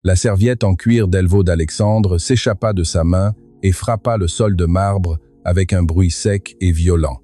La serviette en cuir d'Elvaux d'Alexandre s'échappa de sa main et frappa le sol de marbre avec un bruit sec et violent.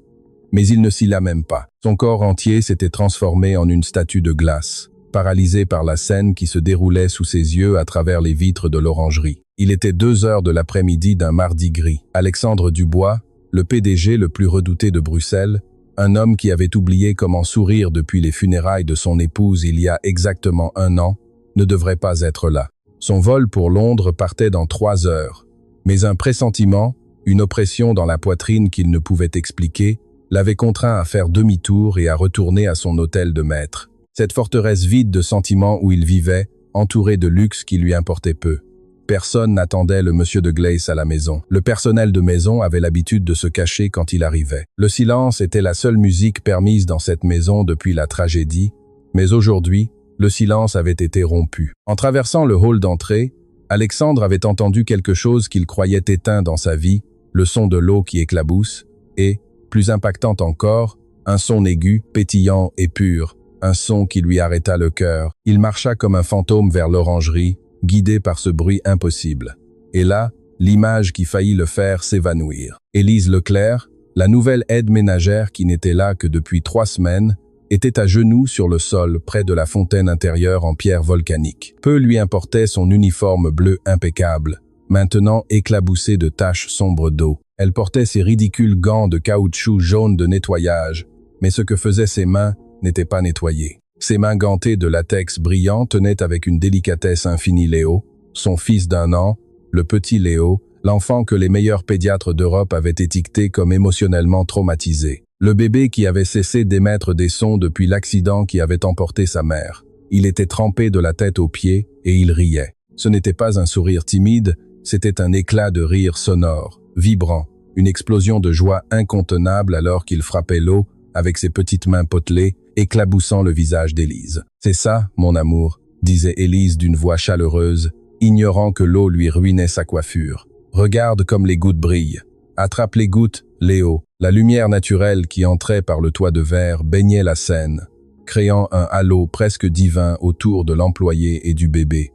Mais il ne s'y lâma pas. Son corps entier s'était transformé en une statue de glace, paralysé par la scène qui se déroulait sous ses yeux à travers les vitres de l'orangerie. Il était 2 heures de l'après-midi d'un mardi gris. Alexandre Dubois, le PDG le plus redouté de Bruxelles, un homme qui avait oublié comment sourire depuis les funérailles de son épouse il y a exactement 1 an, ne devrait pas être là. Son vol pour Londres partait dans 3 heures. Mais un pressentiment, une oppression dans la poitrine qu'il ne pouvait expliquer, l'avait contraint à faire demi-tour et à retourner à son hôtel de maître. Cette forteresse vide de sentiments où il vivait, entourée de luxe qui lui importait peu. Personne n'attendait le monsieur de Gleiss à la maison. Le personnel de maison avait l'habitude de se cacher quand il arrivait. Le silence était la seule musique permise dans cette maison depuis la tragédie, mais aujourd'hui, le silence avait été rompu. En traversant le hall d'entrée, Alexandre avait entendu quelque chose qu'il croyait éteint dans sa vie, le son de l'eau qui éclabousse, et, plus impactant encore, un son aigu, pétillant et pur, un son qui lui arrêta le cœur. Il marcha comme un fantôme vers l'orangerie, guidé par ce bruit impossible. Et là, l'image qui faillit le faire s'évanouir. Élise Leclerc, la nouvelle aide ménagère qui n'était là que depuis 3 semaines, était à genoux sur le sol près de la fontaine intérieure en pierre volcanique. Peu lui importait son uniforme bleu impeccable, maintenant éclaboussé de taches sombres d'eau. Elle portait ses ridicules gants de caoutchouc jaune de nettoyage, mais ce que faisaient ses mains n'était pas nettoyé. Ses mains gantées de latex brillant tenaient avec une délicatesse infinie Léo, son fils d'1 an, le petit Léo, l'enfant que les meilleurs pédiatres d'Europe avaient étiqueté comme émotionnellement traumatisé. Le bébé qui avait cessé d'émettre des sons depuis l'accident qui avait emporté sa mère. Il était trempé de la tête aux pieds et il riait. Ce n'était pas un sourire timide, c'était un éclat de rire sonore, vibrant, une explosion de joie incontenable alors qu'il frappait l'eau avec ses petites mains potelées, éclaboussant le visage d'Élise. « C'est ça, mon amour », disait Élise d'une voix chaleureuse, ignorant que l'eau lui ruinait sa coiffure. « Regarde comme les gouttes brillent. Attrape les gouttes, Léo. » La lumière naturelle qui entrait par le toit de verre baignait la scène, créant un halo presque divin autour de l'employé et du bébé.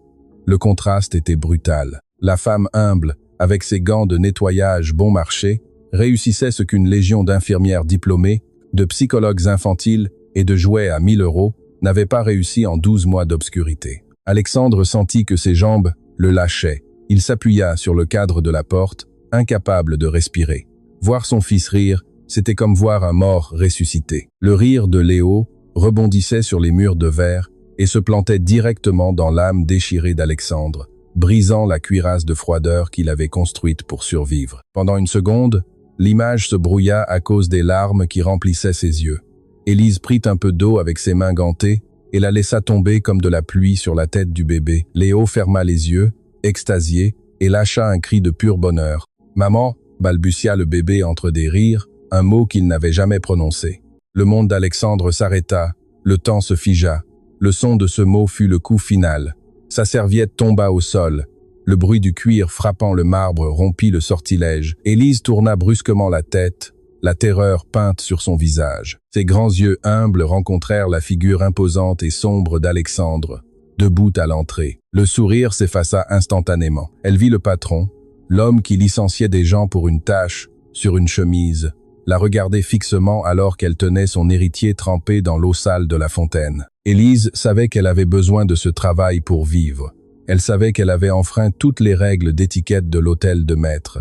Le contraste était brutal. La femme humble, avec ses gants de nettoyage bon marché, réussissait ce qu'une légion d'infirmières diplômées, de psychologues infantiles et de jouets à 1 000 € n'avait pas réussi en 12 mois d'obscurité. Alexandre sentit que ses jambes le lâchaient. Il s'appuya sur le cadre de la porte, incapable de respirer. Voir son fils rire, c'était comme voir un mort ressuscité. Le rire de Léo rebondissait sur les murs de verre et se plantait directement dans l'âme déchirée d'Alexandre, brisant la cuirasse de froideur qu'il avait construite pour survivre. Pendant une seconde, l'image se brouilla à cause des larmes qui remplissaient ses yeux. Élise prit un peu d'eau avec ses mains gantées et la laissa tomber comme de la pluie sur la tête du bébé. Léo ferma les yeux, extasié, et lâcha un cri de pur bonheur. « Maman !» balbutia le bébé entre des rires, un mot qu'il n'avait jamais prononcé. Le monde d'Alexandre s'arrêta, le temps se figea. Le son de ce mot fut le coup final. Sa serviette tomba au sol. Le bruit du cuir frappant le marbre rompit le sortilège. Élise tourna brusquement la tête, la terreur peinte sur son visage. Ses grands yeux humbles rencontrèrent la figure imposante et sombre d'Alexandre, debout à l'entrée. Le sourire s'effaça instantanément. Elle vit le patron, l'homme qui licenciait des gens pour une tâche, sur une chemise, la regarder fixement alors qu'elle tenait son héritier trempé dans l'eau sale de la fontaine. Élise savait qu'elle avait besoin de ce travail pour vivre. Elle savait qu'elle avait enfreint toutes les règles d'étiquette de l'hôtel de maître.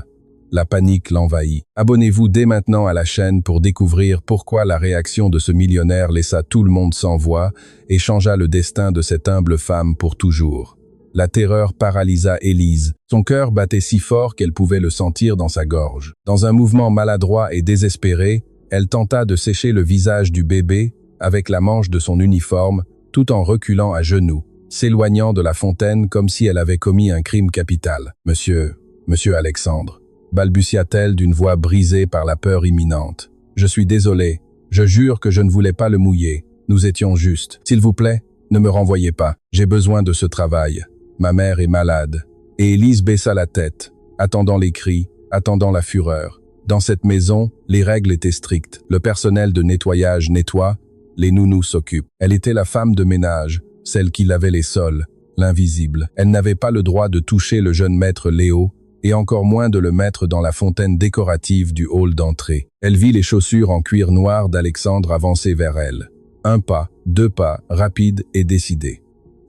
La panique l'envahit. Abonnez-vous dès maintenant à la chaîne pour découvrir pourquoi la réaction de ce millionnaire laissa tout le monde sans voix et changea le destin de cette humble femme pour toujours. La terreur paralysa Élise. Son cœur battait si fort qu'elle pouvait le sentir dans sa gorge. Dans un mouvement maladroit et désespéré, elle tenta de sécher le visage du bébé avec la manche de son uniforme, tout en reculant à genoux, s'éloignant de la fontaine comme si elle avait commis un crime capital. « Monsieur Alexandre », balbutia-t-elle d'une voix brisée par la peur imminente. « Je suis désolée. Je jure que je ne voulais pas le mouiller. Nous étions justes. S'il vous plaît, ne me renvoyez pas. J'ai besoin de ce travail. Ma mère est malade. » Et Élise baissa la tête, attendant les cris, attendant la fureur. Dans cette maison, les règles étaient strictes. Le personnel de nettoyage nettoie, les nounous s'occupent. Elle était la femme de ménage, celle qui lavait les sols, l'invisible. Elle n'avait pas le droit de toucher le jeune maître Léo, et encore moins de le mettre dans la fontaine décorative du hall d'entrée. Elle vit les chaussures en cuir noir d'Alexandre avancer vers elle. Un pas, deux pas, rapides et décidés.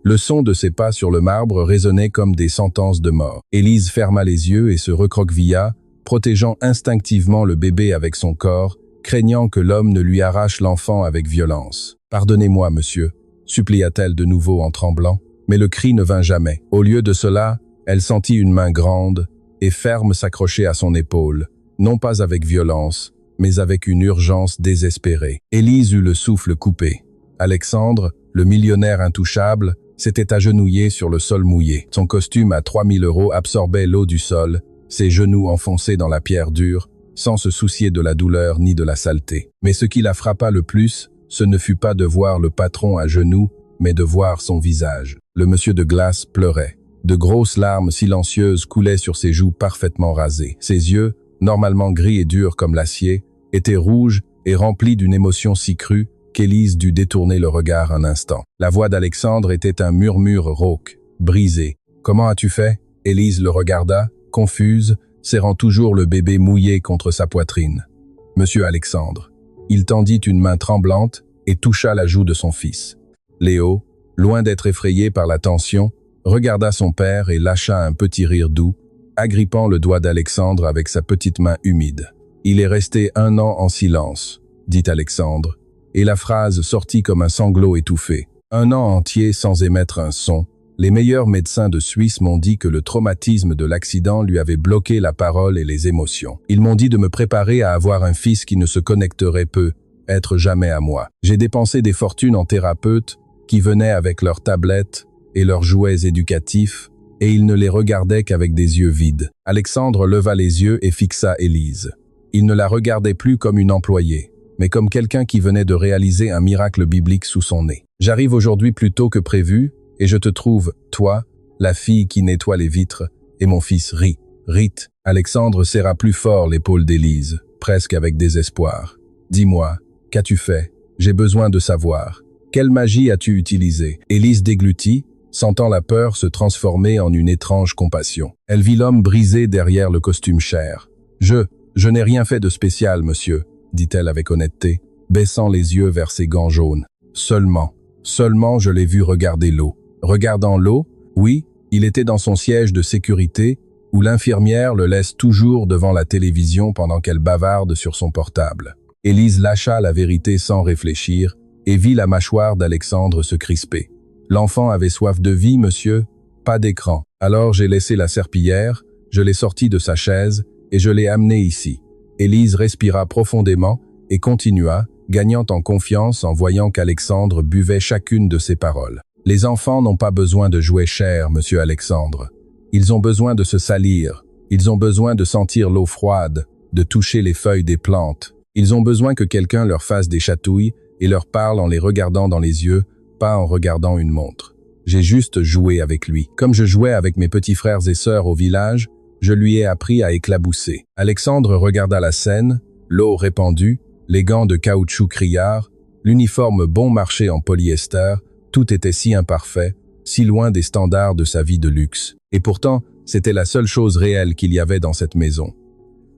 Le son de ses pas sur le marbre résonnait comme des sentences de mort. Élise ferma les yeux et se recroquevilla, protégeant instinctivement le bébé avec son corps, craignant que l'homme ne lui arrache l'enfant avec violence. « Pardonnez-moi, monsieur », supplia-t-elle de nouveau en tremblant, mais le cri ne vint jamais. Au lieu de cela, elle sentit une main grande et ferme s'accrocher à son épaule, non pas avec violence, mais avec une urgence désespérée. Élise eut le souffle coupé. Alexandre, le millionnaire intouchable, s'était agenouillé sur le sol mouillé. Son costume à 3000 € absorbait l'eau du sol, ses genoux enfoncés dans la pierre dure, sans se soucier de la douleur ni de la saleté. Mais ce qui la frappa le plus, ce ne fut pas de voir le patron à genoux, mais de voir son visage. Le monsieur de glace pleurait. De grosses larmes silencieuses coulaient sur ses joues parfaitement rasées. Ses yeux, normalement gris et durs comme l'acier, étaient rouges et remplis d'une émotion si crue qu'Élise dut détourner le regard un instant. La voix d'Alexandre était un murmure rauque, brisé. « Comment as-tu fait » Élise le regarda, confuse, serrant toujours le bébé mouillé contre sa poitrine. « Monsieur Alexandre. » Il tendit une main tremblante et toucha la joue de son fils. Léo, loin d'être effrayé par la tension, regarda son père et lâcha un petit rire doux, agrippant le doigt d'Alexandre avec sa petite main humide. « Il est resté 1 an en silence, » dit Alexandre, et la phrase sortit comme un sanglot étouffé. 1 an entier sans émettre un son. Les meilleurs médecins de Suisse m'ont dit que le traumatisme de l'accident lui avait bloqué la parole et les émotions. Ils m'ont dit de me préparer à avoir un fils qui ne se connecterait peu, être jamais à moi. J'ai dépensé des fortunes en thérapeutes qui venaient avec leurs tablettes et leurs jouets éducatifs, et ils ne les regardaient qu'avec des yeux vides. Alexandre leva les yeux et fixa Élise. Il ne la regardait plus comme une employée, mais comme quelqu'un qui venait de réaliser un miracle biblique sous son nez. « J'arrive aujourd'hui plus tôt que prévu, et je te trouve, toi, la fille qui nettoie les vitres, et mon fils rit. » Rite. Alexandre serra plus fort l'épaule d'Élise, presque avec désespoir. « Dis-moi, qu'as-tu fait? J'ai besoin de savoir. Quelle magie as-tu utilisée ?» Élise déglutit, sentant la peur se transformer en une étrange compassion. Elle vit l'homme brisé derrière le costume cher. « Je n'ai rien fait de spécial, monsieur, » dit-elle avec honnêteté, baissant les yeux vers ses gants jaunes. « Seulement je l'ai vu regarder l'eau. » Regardant l'eau, oui, il était dans son siège de sécurité, où l'infirmière le laisse toujours devant la télévision pendant qu'elle bavarde sur son portable. Élise lâcha la vérité sans réfléchir et vit la mâchoire d'Alexandre se crisper. L'enfant avait soif de vie, monsieur, pas d'écran. Alors j'ai laissé la serpillière, je l'ai sorti de sa chaise et je l'ai amené ici. Élise respira profondément et continua, gagnant en confiance en voyant qu'Alexandre buvait chacune de ses paroles. Les enfants n'ont pas besoin de jouets chers, monsieur Alexandre. Ils ont besoin de se salir, ils ont besoin de sentir l'eau froide, de toucher les feuilles des plantes. Ils ont besoin que quelqu'un leur fasse des chatouilles et leur parle en les regardant dans les yeux, pas en regardant une montre. J'ai juste joué avec lui. Comme je jouais avec mes petits frères et sœurs au village, je lui ai appris à éclabousser. Alexandre regarda la scène, l'eau répandue, les gants de caoutchouc criards, l'uniforme bon marché en polyester. Tout était si imparfait, si loin des standards de sa vie de luxe. Et pourtant, c'était la seule chose réelle qu'il y avait dans cette maison.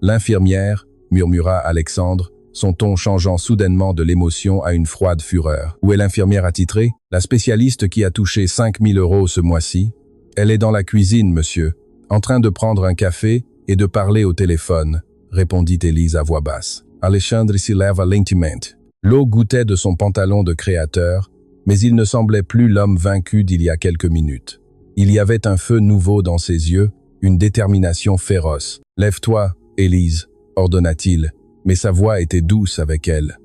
L'infirmière, murmura Alexandre, son ton changeant soudainement de l'émotion à une froide fureur. Où est l'infirmière attitrée? La spécialiste qui a touché 5000 € ce mois-ci? Elle est dans la cuisine, monsieur, en train de prendre un café et de parler au téléphone, répondit Élise à voix basse. Alexandre s'y leva lentement. L'eau goûtait de son pantalon de créateur, mais il ne semblait plus l'homme vaincu d'il y a quelques minutes. Il y avait un feu nouveau dans ses yeux, une détermination féroce. « Lève-toi, Élise », ordonna-t-il, mais sa voix était douce avec elle.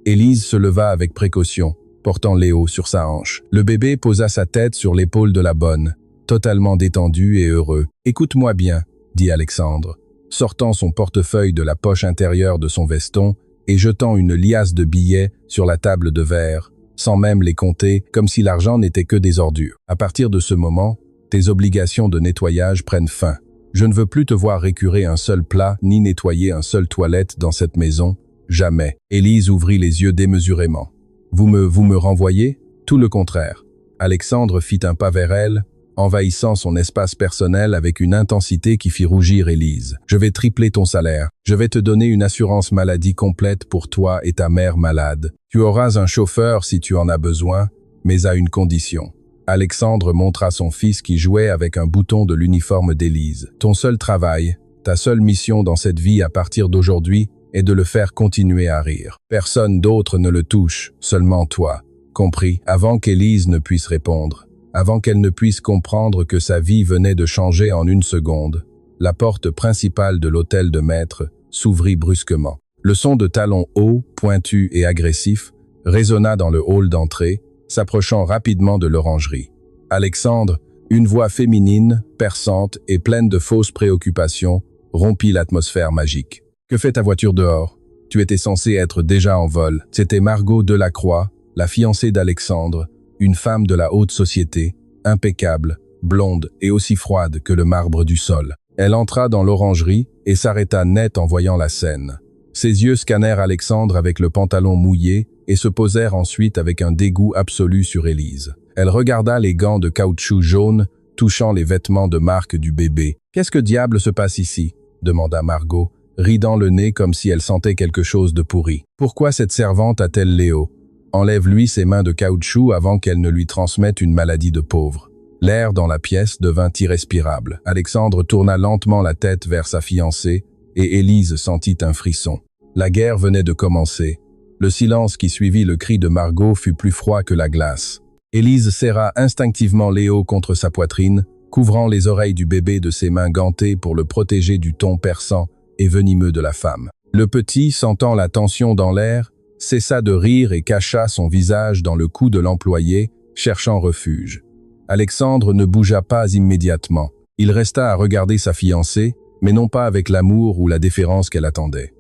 Élise se leva avec précaution, portant Léo sur sa hanche. Le bébé posa sa tête sur l'épaule de la bonne, totalement détendu et heureux. « Écoute-moi bien », dit Alexandre, sortant son portefeuille de la poche intérieure de son veston et jetant une liasse de billets sur la table de verre, sans même les compter, comme si l'argent n'était que des ordures. À partir de ce moment, tes obligations de nettoyage prennent fin. Je ne veux plus te voir récurer un seul plat, ni nettoyer un seul toilette dans cette maison. Jamais. Élise ouvrit les yeux démesurément. Vous me renvoyez? Tout le contraire. Alexandre fit un pas vers elle, envahissant son espace personnel avec une intensité qui fit rougir Élise. « Je vais tripler ton salaire. Je vais te donner une assurance maladie complète pour toi et ta mère malade. Tu auras un chauffeur si tu en as besoin, mais à une condition. » Alexandre montra son fils qui jouait avec un bouton de l'uniforme d'Élise. « Ton seul travail, ta seule mission dans cette vie à partir d'aujourd'hui est de le faire continuer à rire. Personne d'autre ne le touche, seulement toi. Compris ?» Avant qu'Élise ne puisse répondre, avant qu'elle ne puisse comprendre que sa vie venait de changer en une seconde, la porte principale de l'hôtel de maître s'ouvrit brusquement. Le son de talons hauts, pointus et agressifs résonna dans le hall d'entrée, s'approchant rapidement de l'orangerie. Alexandre, une voix féminine, perçante et pleine de fausses préoccupations, rompit l'atmosphère magique. « Que fait ta voiture dehors? Tu étais censé être déjà en vol. » C'était Margot Delacroix, la fiancée d'Alexandre, une femme de la haute société, impeccable, blonde et aussi froide que le marbre du sol. Elle entra dans l'orangerie et s'arrêta net en voyant la scène. Ses yeux scannèrent Alexandre avec le pantalon mouillé et se posèrent ensuite avec un dégoût absolu sur Élise. Elle regarda les gants de caoutchouc jaune touchant les vêtements de marque du bébé. « Qu'est-ce que diable se passe ici ?» demanda Margot, ridant le nez comme si elle sentait quelque chose de pourri. « Pourquoi cette servante a-t-elle Léo ? Enlève-lui ses mains de caoutchouc avant qu'elle ne lui transmette une maladie de pauvre. » L'air dans la pièce devint irrespirable. Alexandre tourna lentement la tête vers sa fiancée et Élise sentit un frisson. La guerre venait de commencer. Le silence qui suivit le cri de Margot fut plus froid que la glace. Élise serra instinctivement Léo contre sa poitrine, couvrant les oreilles du bébé de ses mains gantées pour le protéger du ton perçant et venimeux de la femme. Le petit, sentant la tension dans l'air, cessa de rire et cacha son visage dans le cou de l'employé, cherchant refuge. Alexandre ne bougea pas immédiatement. Il resta à regarder sa fiancée, mais non pas avec l'amour ou la déférence qu'elle attendait.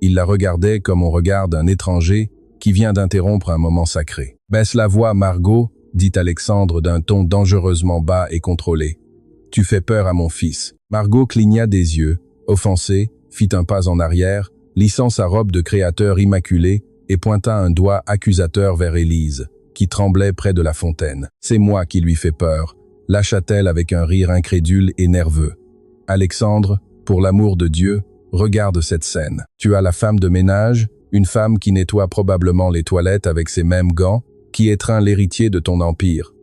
Il la regardait comme on regarde un étranger qui vient d'interrompre un moment sacré. « Baisse la voix, Margot », dit Alexandre d'un ton dangereusement bas et contrôlé. « Tu fais peur à mon fils. » Margot cligna des yeux, offensée, fit un pas en arrière, lissant sa robe de créateur immaculée et pointa un doigt accusateur vers Élise, qui tremblait près de la fontaine. « C'est moi qui lui fais peur », lâcha-t-elle avec un rire incrédule et nerveux. « Alexandre, pour l'amour de Dieu, regarde cette scène. Tu as la femme de ménage, une femme qui nettoie probablement les toilettes avec ses mêmes gants, qui étreint l'héritier de ton empire.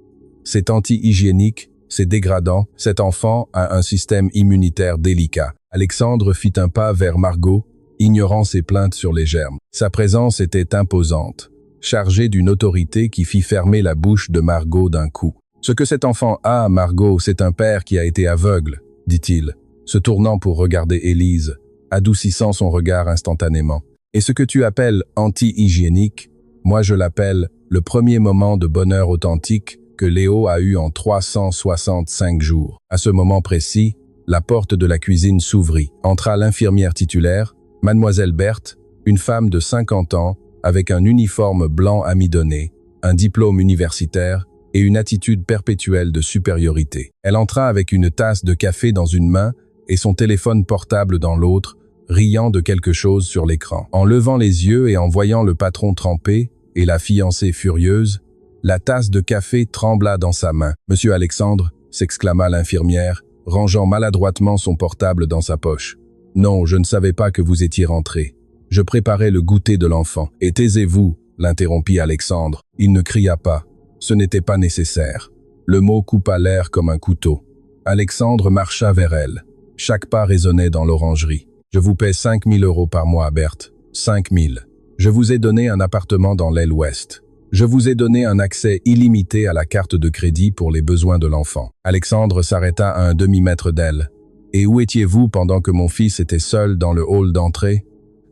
C'est anti-hygiénique, c'est dégradant, cet enfant a un système immunitaire délicat. » Alexandre fit un pas vers Margot, ignorant ses plaintes sur les germes. Sa présence était imposante, chargée d'une autorité qui fit fermer la bouche de Margot d'un coup. « Ce que cet enfant a, Margot, c'est un père qui a été aveugle, » dit-il, se tournant pour regarder Élise, adoucissant son regard instantanément. « Et ce que tu appelles anti-hygiénique, moi je l'appelle le premier moment de bonheur authentique que Léo a eu en 365 jours. » À ce moment précis, la porte de la cuisine s'ouvrit. Entra l'infirmière titulaire, Mademoiselle Berthe, une femme de 50 ans, avec un uniforme blanc amidonné, un diplôme universitaire et une attitude perpétuelle de supériorité. Elle entra avec une tasse de café dans une main et son téléphone portable dans l'autre, riant de quelque chose sur l'écran. En levant les yeux et en voyant le patron trempé et la fiancée furieuse, la tasse de café trembla dans sa main. « Monsieur Alexandre », s'exclama l'infirmière, rangeant maladroitement son portable dans sa poche. « Non, je ne savais pas que vous étiez rentré. Je préparais le goûter de l'enfant. »« Et taisez-vous » l'interrompit Alexandre. Il ne cria pas. Ce n'était pas nécessaire. Le mot coupa l'air comme un couteau. Alexandre marcha vers elle. Chaque pas résonnait dans l'orangerie. « Je vous paie 5 000 € par mois, Berthe. 5 000. Je vous ai donné un appartement dans l'aile ouest. Je vous ai donné un accès illimité à la carte de crédit pour les besoins de l'enfant. » Alexandre s'arrêta à un demi-mètre d'elle. « Et où étiez-vous pendant que mon fils était seul dans le hall d'entrée ?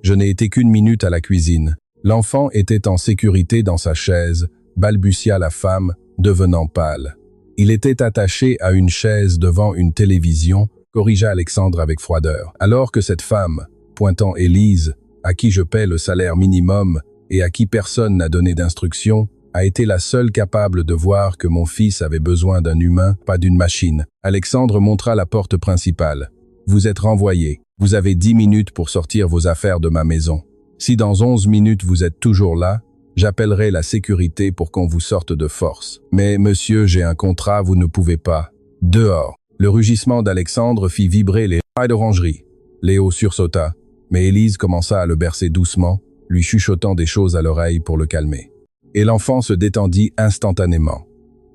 Je n'ai été qu'1 minute à la cuisine. L'enfant était en sécurité dans sa chaise, balbutia la femme, devenant pâle. Il était attaché à une chaise devant une télévision, corrigea Alexandre avec froideur. Alors que cette femme, pointant Élise, à qui je paie le salaire minimum et à qui personne n'a donné d'instruction, a été la seule capable de voir que mon fils avait besoin d'un humain, pas d'une machine. Alexandre montra la porte principale. « Vous êtes renvoyé. Vous avez 10 minutes pour sortir vos affaires de ma maison. Si dans 11 minutes vous êtes toujours là, j'appellerai la sécurité pour qu'on vous sorte de force. »« Mais monsieur, j'ai un contrat, vous ne pouvez pas. » Dehors, le rugissement d'Alexandre fit vibrer les rails d'orangerie. Léo sursauta, mais Élise commença à le bercer doucement, lui chuchotant des choses à l'oreille pour le calmer. Et l'enfant se détendit instantanément.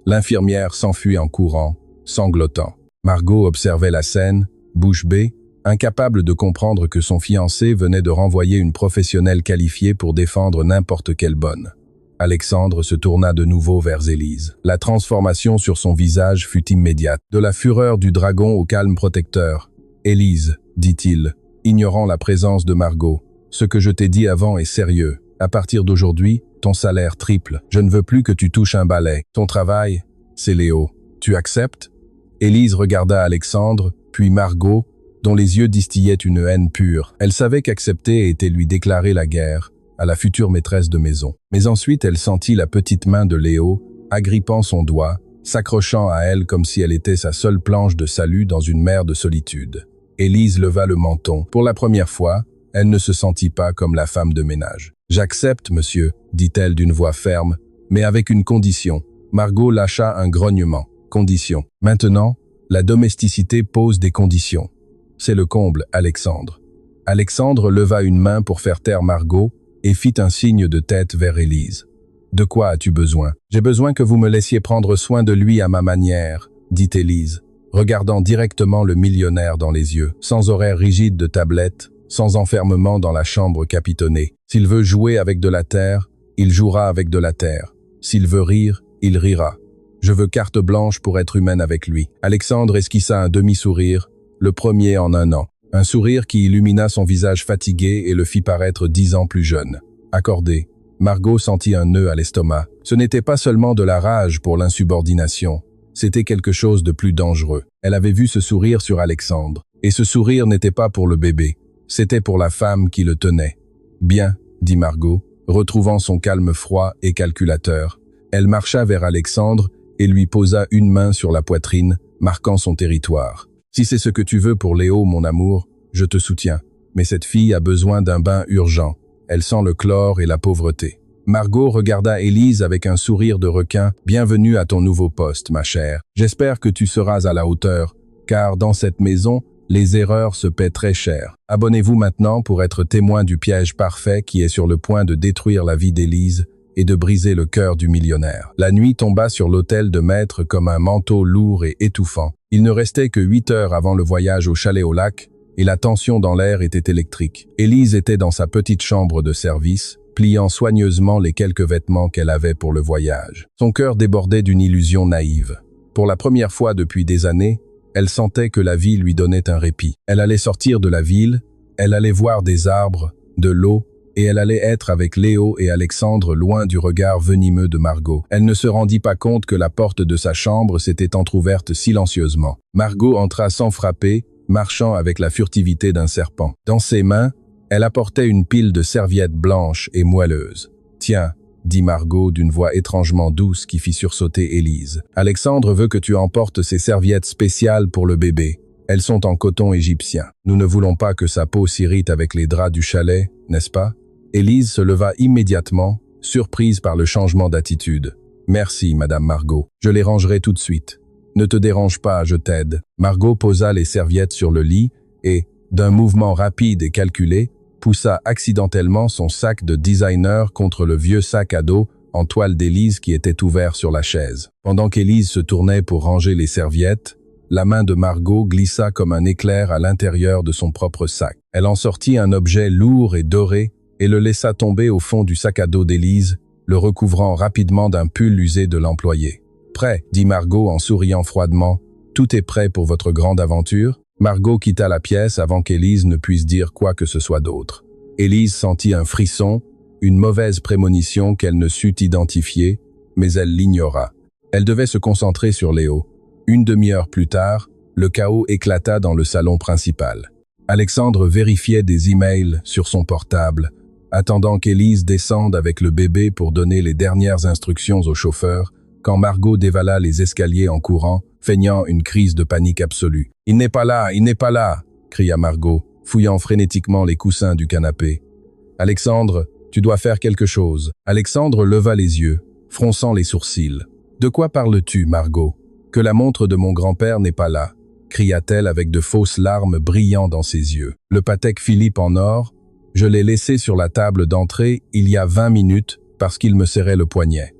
L'infirmière s'enfuit en courant, sanglotant. Margot observait la scène, bouche bée, incapable de comprendre que son fiancé venait de renvoyer une professionnelle qualifiée pour défendre n'importe quelle bonne. Alexandre se tourna de nouveau vers Élise. La transformation sur son visage fut immédiate. De la fureur du dragon au calme protecteur. « Élise, dit-il, ignorant la présence de Margot, ce que je t'ai dit avant est sérieux. À partir d'aujourd'hui, ton salaire triple. Je ne veux plus que tu touches un balai. Ton travail, c'est Léo. Tu acceptes ?» Élise regarda Alexandre, puis Margot, dont les yeux distillaient une haine pure. Elle savait qu'accepter était lui déclarer la guerre, à la future maîtresse de maison. Mais ensuite elle sentit la petite main de Léo, agrippant son doigt, s'accrochant à elle comme si elle était sa seule planche de salut dans une mer de solitude. Élise leva le menton. Pour la première fois, elle ne se sentit pas comme la femme de ménage. « J'accepte, monsieur, » dit-elle d'une voix ferme, mais avec une condition. Margot lâcha un grognement. Condition. Maintenant, la domesticité pose des conditions. C'est le comble, Alexandre. Alexandre leva une main pour faire taire Margot et fit un signe de tête vers Élise. « De quoi as-tu besoin ? J'ai besoin que vous me laissiez prendre soin de lui à ma manière, » dit Élise, regardant directement le millionnaire dans les yeux, sans horaire rigide de tablette, sans enfermement dans la chambre capitonnée. S'il veut jouer avec de la terre, il jouera avec de la terre. S'il veut rire, il rira. Je veux carte blanche pour être humaine avec lui. Alexandre esquissa un demi-sourire, le premier en un an. Un sourire qui illumina son visage fatigué et le fit paraître 10 ans plus jeune. Accordé, Margot sentit un nœud à l'estomac. Ce n'était pas seulement de la rage pour l'insubordination, c'était quelque chose de plus dangereux. Elle avait vu ce sourire sur Alexandre. Et ce sourire n'était pas pour le bébé, c'était pour la femme qui le tenait. « Bien », dit Margot, retrouvant son calme froid et calculateur. Elle marcha vers Alexandre et lui posa une main sur la poitrine, marquant son territoire. « Si c'est ce que tu veux pour Léo, mon amour, je te soutiens. Mais cette fille a besoin d'un bain urgent. Elle sent le chlore et la pauvreté. » Margot regarda Élise avec un sourire de requin. « Bienvenue à ton nouveau poste, ma chère. J'espère que tu seras à la hauteur, car dans cette maison, les erreurs se paient très cher. Abonnez-vous maintenant pour être témoin du piège parfait qui est sur le point de détruire la vie d'Élise et de briser le cœur du millionnaire. » La nuit tomba sur l'hôtel de maître comme un manteau lourd et étouffant. Il ne restait que 8 heures avant le voyage au chalet au lac, et la tension dans l'air était électrique. Élise était dans sa petite chambre de service, pliant soigneusement les quelques vêtements qu'elle avait pour le voyage. Son cœur débordait d'une illusion naïve. Pour la première fois depuis des années, elle sentait que la vie lui donnait un répit. Elle allait sortir de la ville, elle allait voir des arbres, de l'eau, et elle allait être avec Léo et Alexandre loin du regard venimeux de Margot. Elle ne se rendit pas compte que la porte de sa chambre s'était entr'ouverte silencieusement. Margot entra sans frapper, marchant avec la furtivité d'un serpent. Dans ses mains, elle apportait une pile de serviettes blanches et moelleuses. « Tiens, » dit Margot d'une voix étrangement douce qui fit sursauter Élise. « Alexandre veut que tu emportes ces serviettes spéciales pour le bébé. Elles sont en coton égyptien. Nous ne voulons pas que sa peau s'irrite avec les draps du chalet, n'est-ce pas ?» Élise se leva immédiatement, surprise par le changement d'attitude. « Merci, Madame Margot. Je les rangerai tout de suite. Ne te dérange pas, je t'aide. » Margot posa les serviettes sur le lit et, d'un mouvement rapide et calculé, poussa accidentellement son sac de designer contre le vieux sac à dos en toile d'Élise qui était ouvert sur la chaise. Pendant qu'Élise se tournait pour ranger les serviettes, la main de Margot glissa comme un éclair à l'intérieur de son propre sac. Elle en sortit un objet lourd et doré et le laissa tomber au fond du sac à dos d'Élise, le recouvrant rapidement d'un pull usé de l'employé. « Prêt » dit Margot en souriant froidement. « Tout est prêt pour votre grande aventure ?» Margot quitta la pièce avant qu'Élise ne puisse dire quoi que ce soit d'autre. Élise sentit un frisson, une mauvaise prémonition qu'elle ne sut identifier, mais elle l'ignora. Elle devait se concentrer sur Léo. Une demi-heure plus tard, le chaos éclata dans le salon principal. Alexandre vérifiait des emails sur son portable, attendant qu'Élise descende avec le bébé pour donner les dernières instructions au chauffeur, quand Margot dévala les escaliers en courant, feignant une crise de panique absolue. « Il n'est pas là, il n'est pas là !» cria Margot, fouillant frénétiquement les coussins du canapé. « Alexandre, tu dois faire quelque chose. » Alexandre leva les yeux, fronçant les sourcils. « De quoi parles-tu, Margot ?» Que la montre de mon grand-père n'est pas là, cria-t-elle avec de fausses larmes brillant dans ses yeux. Le Patek Philippe en or, je l'ai laissé sur la table d'entrée il y a 20 minutes parce qu'il me serrait le poignet.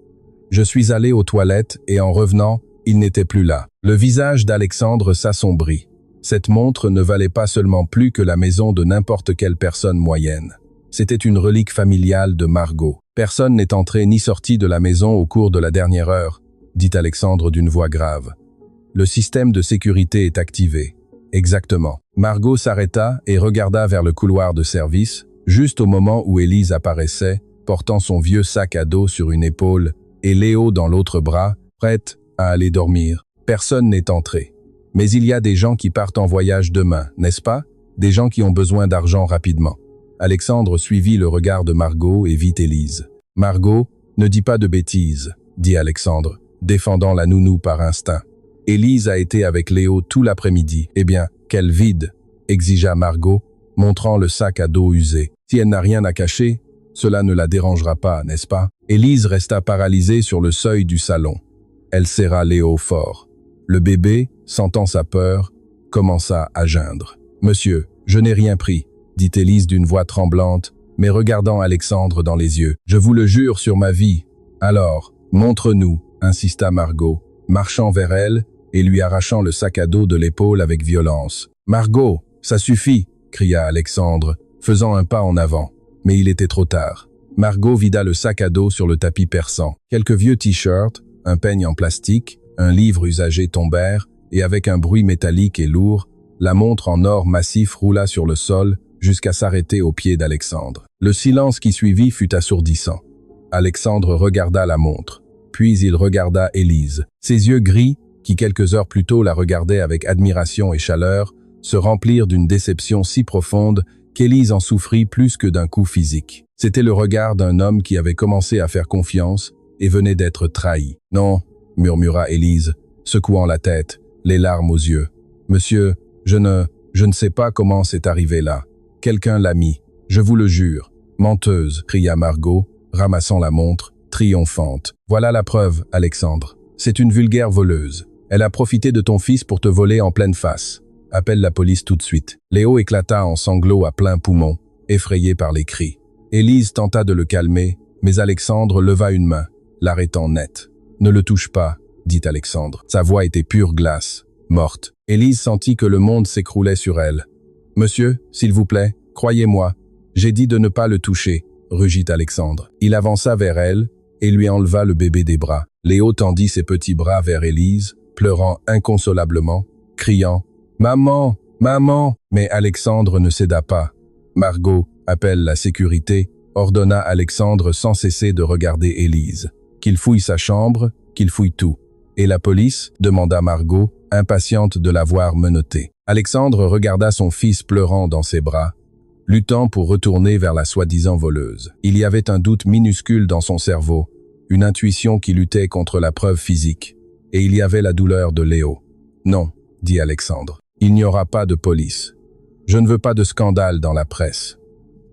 Je suis allé aux toilettes et en revenant, il n'était plus là. Le visage d'Alexandre s'assombrit. Cette montre ne valait pas seulement plus que la maison de n'importe quelle personne moyenne. C'était une relique familiale de Margot. Personne n'est entré ni sorti de la maison au cours de la dernière heure, dit Alexandre d'une voix grave. Le système de sécurité est activé. Exactement. Margot s'arrêta et regarda vers le couloir de service, juste au moment où Élise apparaissait, portant son vieux sac à dos sur une épaule et Léo dans l'autre bras, prête à aller dormir. Personne n'est entré. Mais il y a des gens qui partent en voyage demain, n'est-ce pas? Des gens qui ont besoin d'argent rapidement. Alexandre suivit le regard de Margot et vit Élise. « Margot, ne dis pas de bêtises, » dit Alexandre, défendant la nounou par instinct. Élise a été avec Léo tout l'après-midi. « Eh bien, quel vide !» exigea Margot, montrant le sac à dos usé. « Si elle n'a rien à cacher, cela ne la dérangera pas, n'est-ce pas ?» Élise resta paralysée sur le seuil du salon. Elle serra Léo fort. Le bébé, sentant sa peur, commença à geindre. « Monsieur, je n'ai rien pris, » dit Élise d'une voix tremblante, mais regardant Alexandre dans les yeux. « Je vous le jure sur ma vie. »« Alors, montre-nous, » insista Margot, marchant vers elle et lui arrachant le sac à dos de l'épaule avec violence. « Margot, ça suffit !» cria Alexandre, faisant un pas en avant. Mais il était trop tard. Margot vida le sac à dos sur le tapis persan. Quelques vieux t-shirts, un peigne en plastique, un livre usagé tombèrent, et avec un bruit métallique et lourd, la montre en or massif roula sur le sol jusqu'à s'arrêter aux pieds d'Alexandre. Le silence qui suivit fut assourdissant. Alexandre regarda la montre, puis il regarda Élise. Ses yeux gris, qui quelques heures plus tôt la regardaient avec admiration et chaleur, se remplirent d'une déception si profonde qu'Élise en souffrit plus que d'un coup physique. C'était le regard d'un homme qui avait commencé à faire confiance et venait d'être trahi. « Non », murmura Élise, secouant la tête, les larmes aux yeux. « Monsieur, je ne sais pas comment c'est arrivé là. Quelqu'un l'a mis, je vous le jure. »« Menteuse », cria Margot, ramassant la montre, triomphante. « Voilà la preuve, Alexandre. C'est une vulgaire voleuse. Elle a profité de ton fils pour te voler en pleine face. Appelle la police tout de suite. » Léo éclata en sanglots à plein poumon, effrayé par les cris. Élise tenta de le calmer, mais Alexandre leva une main, l'arrêtant net. « Ne le touche pas, » dit Alexandre. Sa voix était pure glace, morte. Élise sentit que le monde s'écroulait sur elle. « Monsieur, s'il vous plaît, croyez-moi, j'ai dit de ne pas le toucher, » rugit Alexandre. Il avança vers elle et lui enleva le bébé des bras. Léo tendit ses petits bras vers Élise, pleurant inconsolablement, criant « Maman, maman !» Mais Alexandre ne céda pas. « Margot, appelle la sécurité », ordonna Alexandre sans cesser de regarder Élise. « Qu'il fouille sa chambre, qu'il fouille tout. »« Et la police ?» demanda Margot, impatiente de la voir menottée. Alexandre regarda son fils pleurant dans ses bras, luttant pour retourner vers la soi-disant voleuse. Il y avait un doute minuscule dans son cerveau, une intuition qui luttait contre la preuve physique. Et il y avait la douleur de Léo. « Non », dit Alexandre, « il n'y aura pas de police. Je ne veux pas de scandale dans la presse. »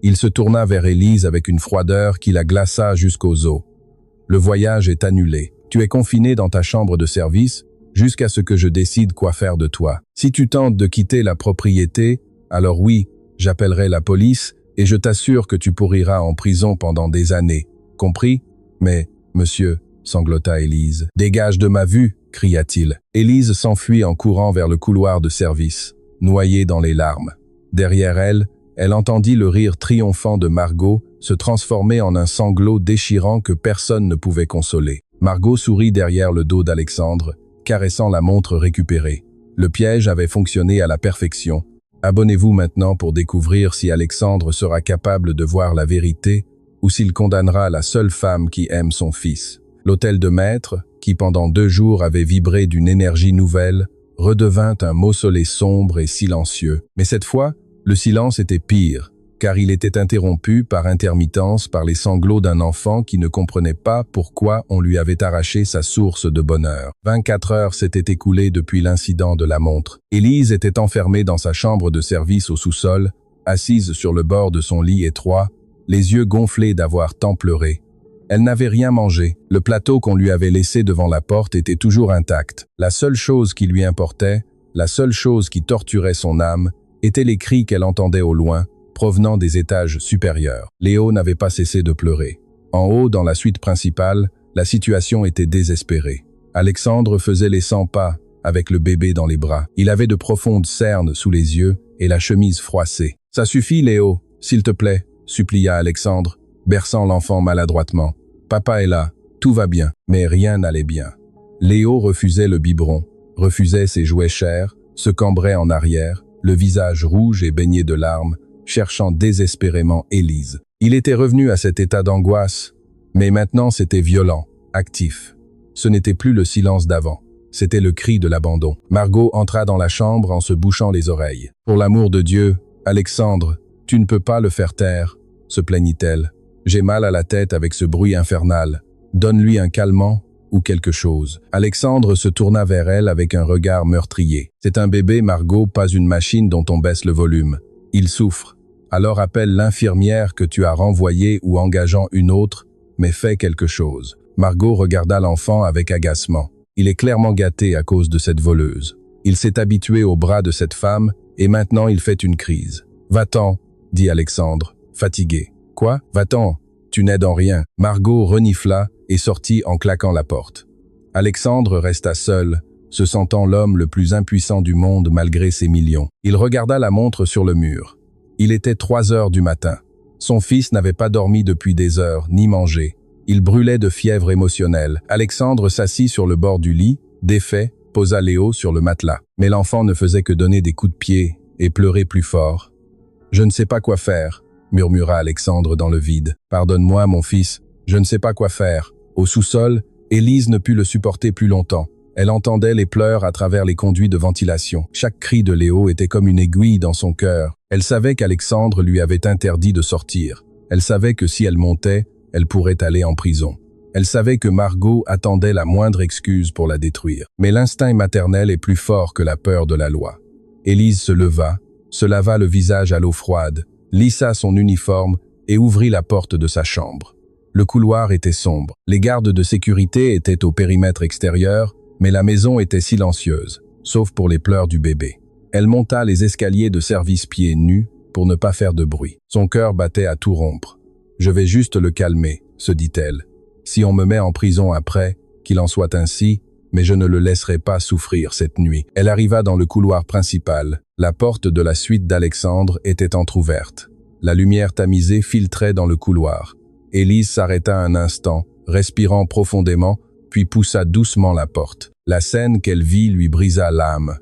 Il se tourna vers Élise avec une froideur qui la glaça jusqu'aux os. « Le voyage est annulé. Tu es confiné dans ta chambre de service jusqu'à ce que je décide quoi faire de toi. Si tu tentes de quitter la propriété, alors oui, j'appellerai la police et je t'assure que tu pourriras en prison pendant des années. Compris? Mais, monsieur, sanglota Élise. « Dégage de ma vue !» cria-t-il. Élise s'enfuit en courant vers le couloir de service, noyée dans les larmes. Derrière elle, elle entendit le rire triomphant de Margot se transformer en un sanglot déchirant que personne ne pouvait consoler. Margot sourit derrière le dos d'Alexandre, caressant la montre récupérée. Le piège avait fonctionné à la perfection. Abonnez-vous maintenant pour découvrir si Alexandre sera capable de voir la vérité ou s'il condamnera la seule femme qui aime son fils. L'hôtel de maître, qui pendant 2 jours avait vibré d'une énergie nouvelle, redevint un mausolée sombre et silencieux. Mais cette fois, le silence était pire, car il était interrompu par intermittence par les sanglots d'un enfant qui ne comprenait pas pourquoi on lui avait arraché sa source de bonheur. 24 heures s'étaient écoulées depuis l'incident de la montre. Élise était enfermée dans sa chambre de service au sous-sol, assise sur le bord de son lit étroit, les yeux gonflés d'avoir tant pleuré. Elle n'avait rien mangé. Le plateau qu'on lui avait laissé devant la porte était toujours intact. La seule chose qui lui importait, la seule chose qui torturait son âme, étaient les cris qu'elle entendait au loin, provenant des étages supérieurs. Léo n'avait pas cessé de pleurer. En haut, dans la suite principale, la situation était désespérée. Alexandre faisait les 100 pas, avec le bébé dans les bras. Il avait de profondes cernes sous les yeux et la chemise froissée. « Ça suffit, Léo, s'il te plaît », supplia Alexandre, berçant l'enfant maladroitement. « Papa est là, tout va bien. » Mais rien n'allait bien. Léo refusait le biberon, refusait ses jouets chers, se cambrait en arrière, le visage rouge et baigné de larmes, cherchant désespérément Élise. Il était revenu à cet état d'angoisse, mais maintenant c'était violent, actif. Ce n'était plus le silence d'avant, c'était le cri de l'abandon. Margot entra dans la chambre en se bouchant les oreilles. « Pour l'amour de Dieu, Alexandre, tu ne peux pas le faire taire », se plaignit-elle. « J'ai mal à la tête avec ce bruit infernal. Donne-lui un calmant ou quelque chose. » Alexandre se tourna vers elle avec un regard meurtrier. « C'est un bébé, Margot, pas une machine dont on baisse le volume. Il souffre. Alors appelle l'infirmière que tu as renvoyée ou engageant une autre, mais fais quelque chose. » Margot regarda l'enfant avec agacement. Il est clairement gâté à cause de cette voleuse. Il s'est habitué aux bras de cette femme et maintenant il fait une crise. « Va-t'en », dit Alexandre, fatigué. « Quoi ? Va-t'en, tu n'aides en rien. » Margot renifla et sortit en claquant la porte. Alexandre resta seul, se sentant l'homme le plus impuissant du monde malgré ses millions. Il regarda la montre sur le mur. Il était 3 heures du matin. Son fils n'avait pas dormi depuis des heures, ni mangé. Il brûlait de fièvre émotionnelle. Alexandre s'assit sur le bord du lit, défait, posa Léo sur le matelas. Mais l'enfant ne faisait que donner des coups de pied et pleurer plus fort. « Je ne sais pas quoi faire », murmura Alexandre dans le vide. « Pardonne-moi, mon fils, je ne sais pas quoi faire. » Au sous-sol, Élise ne put le supporter plus longtemps. Elle entendait les pleurs à travers les conduits de ventilation. Chaque cri de Léo était comme une aiguille dans son cœur. Elle savait qu'Alexandre lui avait interdit de sortir. Elle savait que si elle montait, elle pourrait aller en prison. Elle savait que Margot attendait la moindre excuse pour la détruire. Mais l'instinct maternel est plus fort que la peur de la loi. Élise se leva, se lava le visage à l'eau froide, lissa son uniforme et ouvrit la porte de sa chambre. Le couloir était sombre. Les gardes de sécurité étaient au périmètre extérieur, mais la maison était silencieuse, sauf pour les pleurs du bébé. Elle monta les escaliers de service pieds nus pour ne pas faire de bruit. Son cœur battait à tout rompre. « Je vais juste le calmer », se dit-elle. « Si on me met en prison après, qu'il en soit ainsi, mais je ne le laisserai pas souffrir cette nuit. » Elle arriva dans le couloir principal. La porte de la suite d'Alexandre était entr'ouverte. La lumière tamisée filtrait dans le couloir. Élise s'arrêta un instant, respirant profondément, puis poussa doucement la porte. La scène qu'elle vit lui brisa l'âme.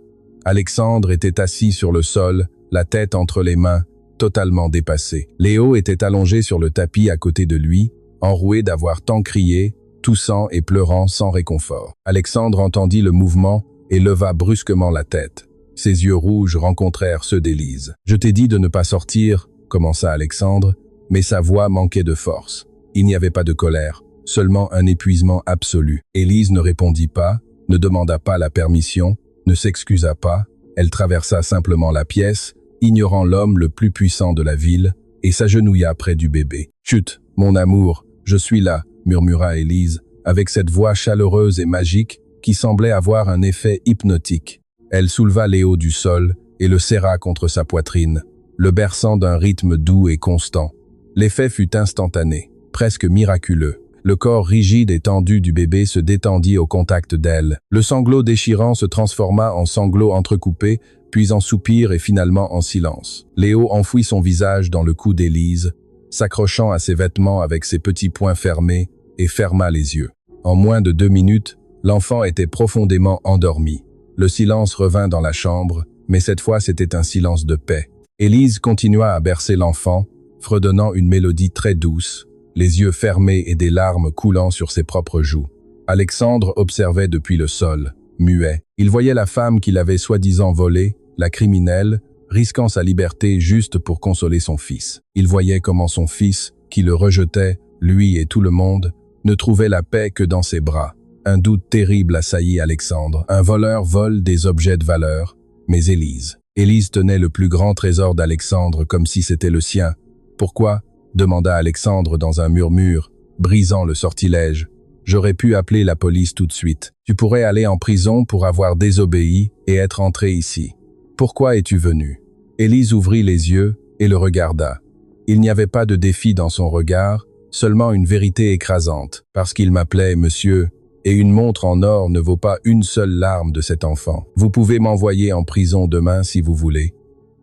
Alexandre était assis sur le sol, la tête entre les mains, totalement dépassé. Léo était allongé sur le tapis à côté de lui, enroué d'avoir tant crié, toussant et pleurant sans réconfort. Alexandre entendit le mouvement et leva brusquement la tête. Ses yeux rouges rencontrèrent ceux d'Élise. « Je t'ai dit de ne pas sortir », commença Alexandre, mais sa voix manquait de force. Il n'y avait pas de colère, seulement un épuisement absolu. Élise ne répondit pas, ne demanda pas la permission, ne s'excusa pas. Elle traversa simplement la pièce, ignorant l'homme le plus puissant de la ville, et s'agenouilla près du bébé. « Chut, mon amour, je suis là », murmura Élise, avec cette voix chaleureuse et magique qui semblait avoir un effet hypnotique. Elle souleva Léo du sol et le serra contre sa poitrine, le berçant d'un rythme doux et constant. L'effet fut instantané, presque miraculeux. Le corps rigide et tendu du bébé se détendit au contact d'elle. Le sanglot déchirant se transforma en sanglot entrecoupé, puis en soupir et finalement en silence. Léo enfouit son visage dans le cou d'Élise, s'accrochant à ses vêtements avec ses petits poings fermés, et ferma les yeux. En moins de 2 minutes, l'enfant était profondément endormi. Le silence revint dans la chambre, mais cette fois c'était un silence de paix. Élise continua à bercer l'enfant, fredonnant une mélodie très douce, les yeux fermés et des larmes coulant sur ses propres joues. Alexandre observait depuis le sol, muet. Il voyait la femme qu'il avait soi-disant volée, la criminelle, risquant sa liberté juste pour consoler son fils. Il voyait comment son fils, qui le rejetait, lui et tout le monde, ne trouvait la paix que dans ses bras. Un doute terrible assaillit Alexandre. Un voleur vole des objets de valeur, mais Élise. Élise tenait le plus grand trésor d'Alexandre comme si c'était le sien. « Pourquoi ?» demanda Alexandre dans un murmure, brisant le sortilège. J'aurais pu appeler la police tout de suite. Tu pourrais aller en prison pour avoir désobéi et être entré ici. Pourquoi es-tu venu? Élise ouvrit les yeux et le regarda. Il n'y avait pas de défi dans son regard, seulement une vérité écrasante. Parce qu'il m'appelait monsieur, et une montre en or ne vaut pas une seule larme de cet enfant. Vous pouvez m'envoyer en prison demain si vous voulez,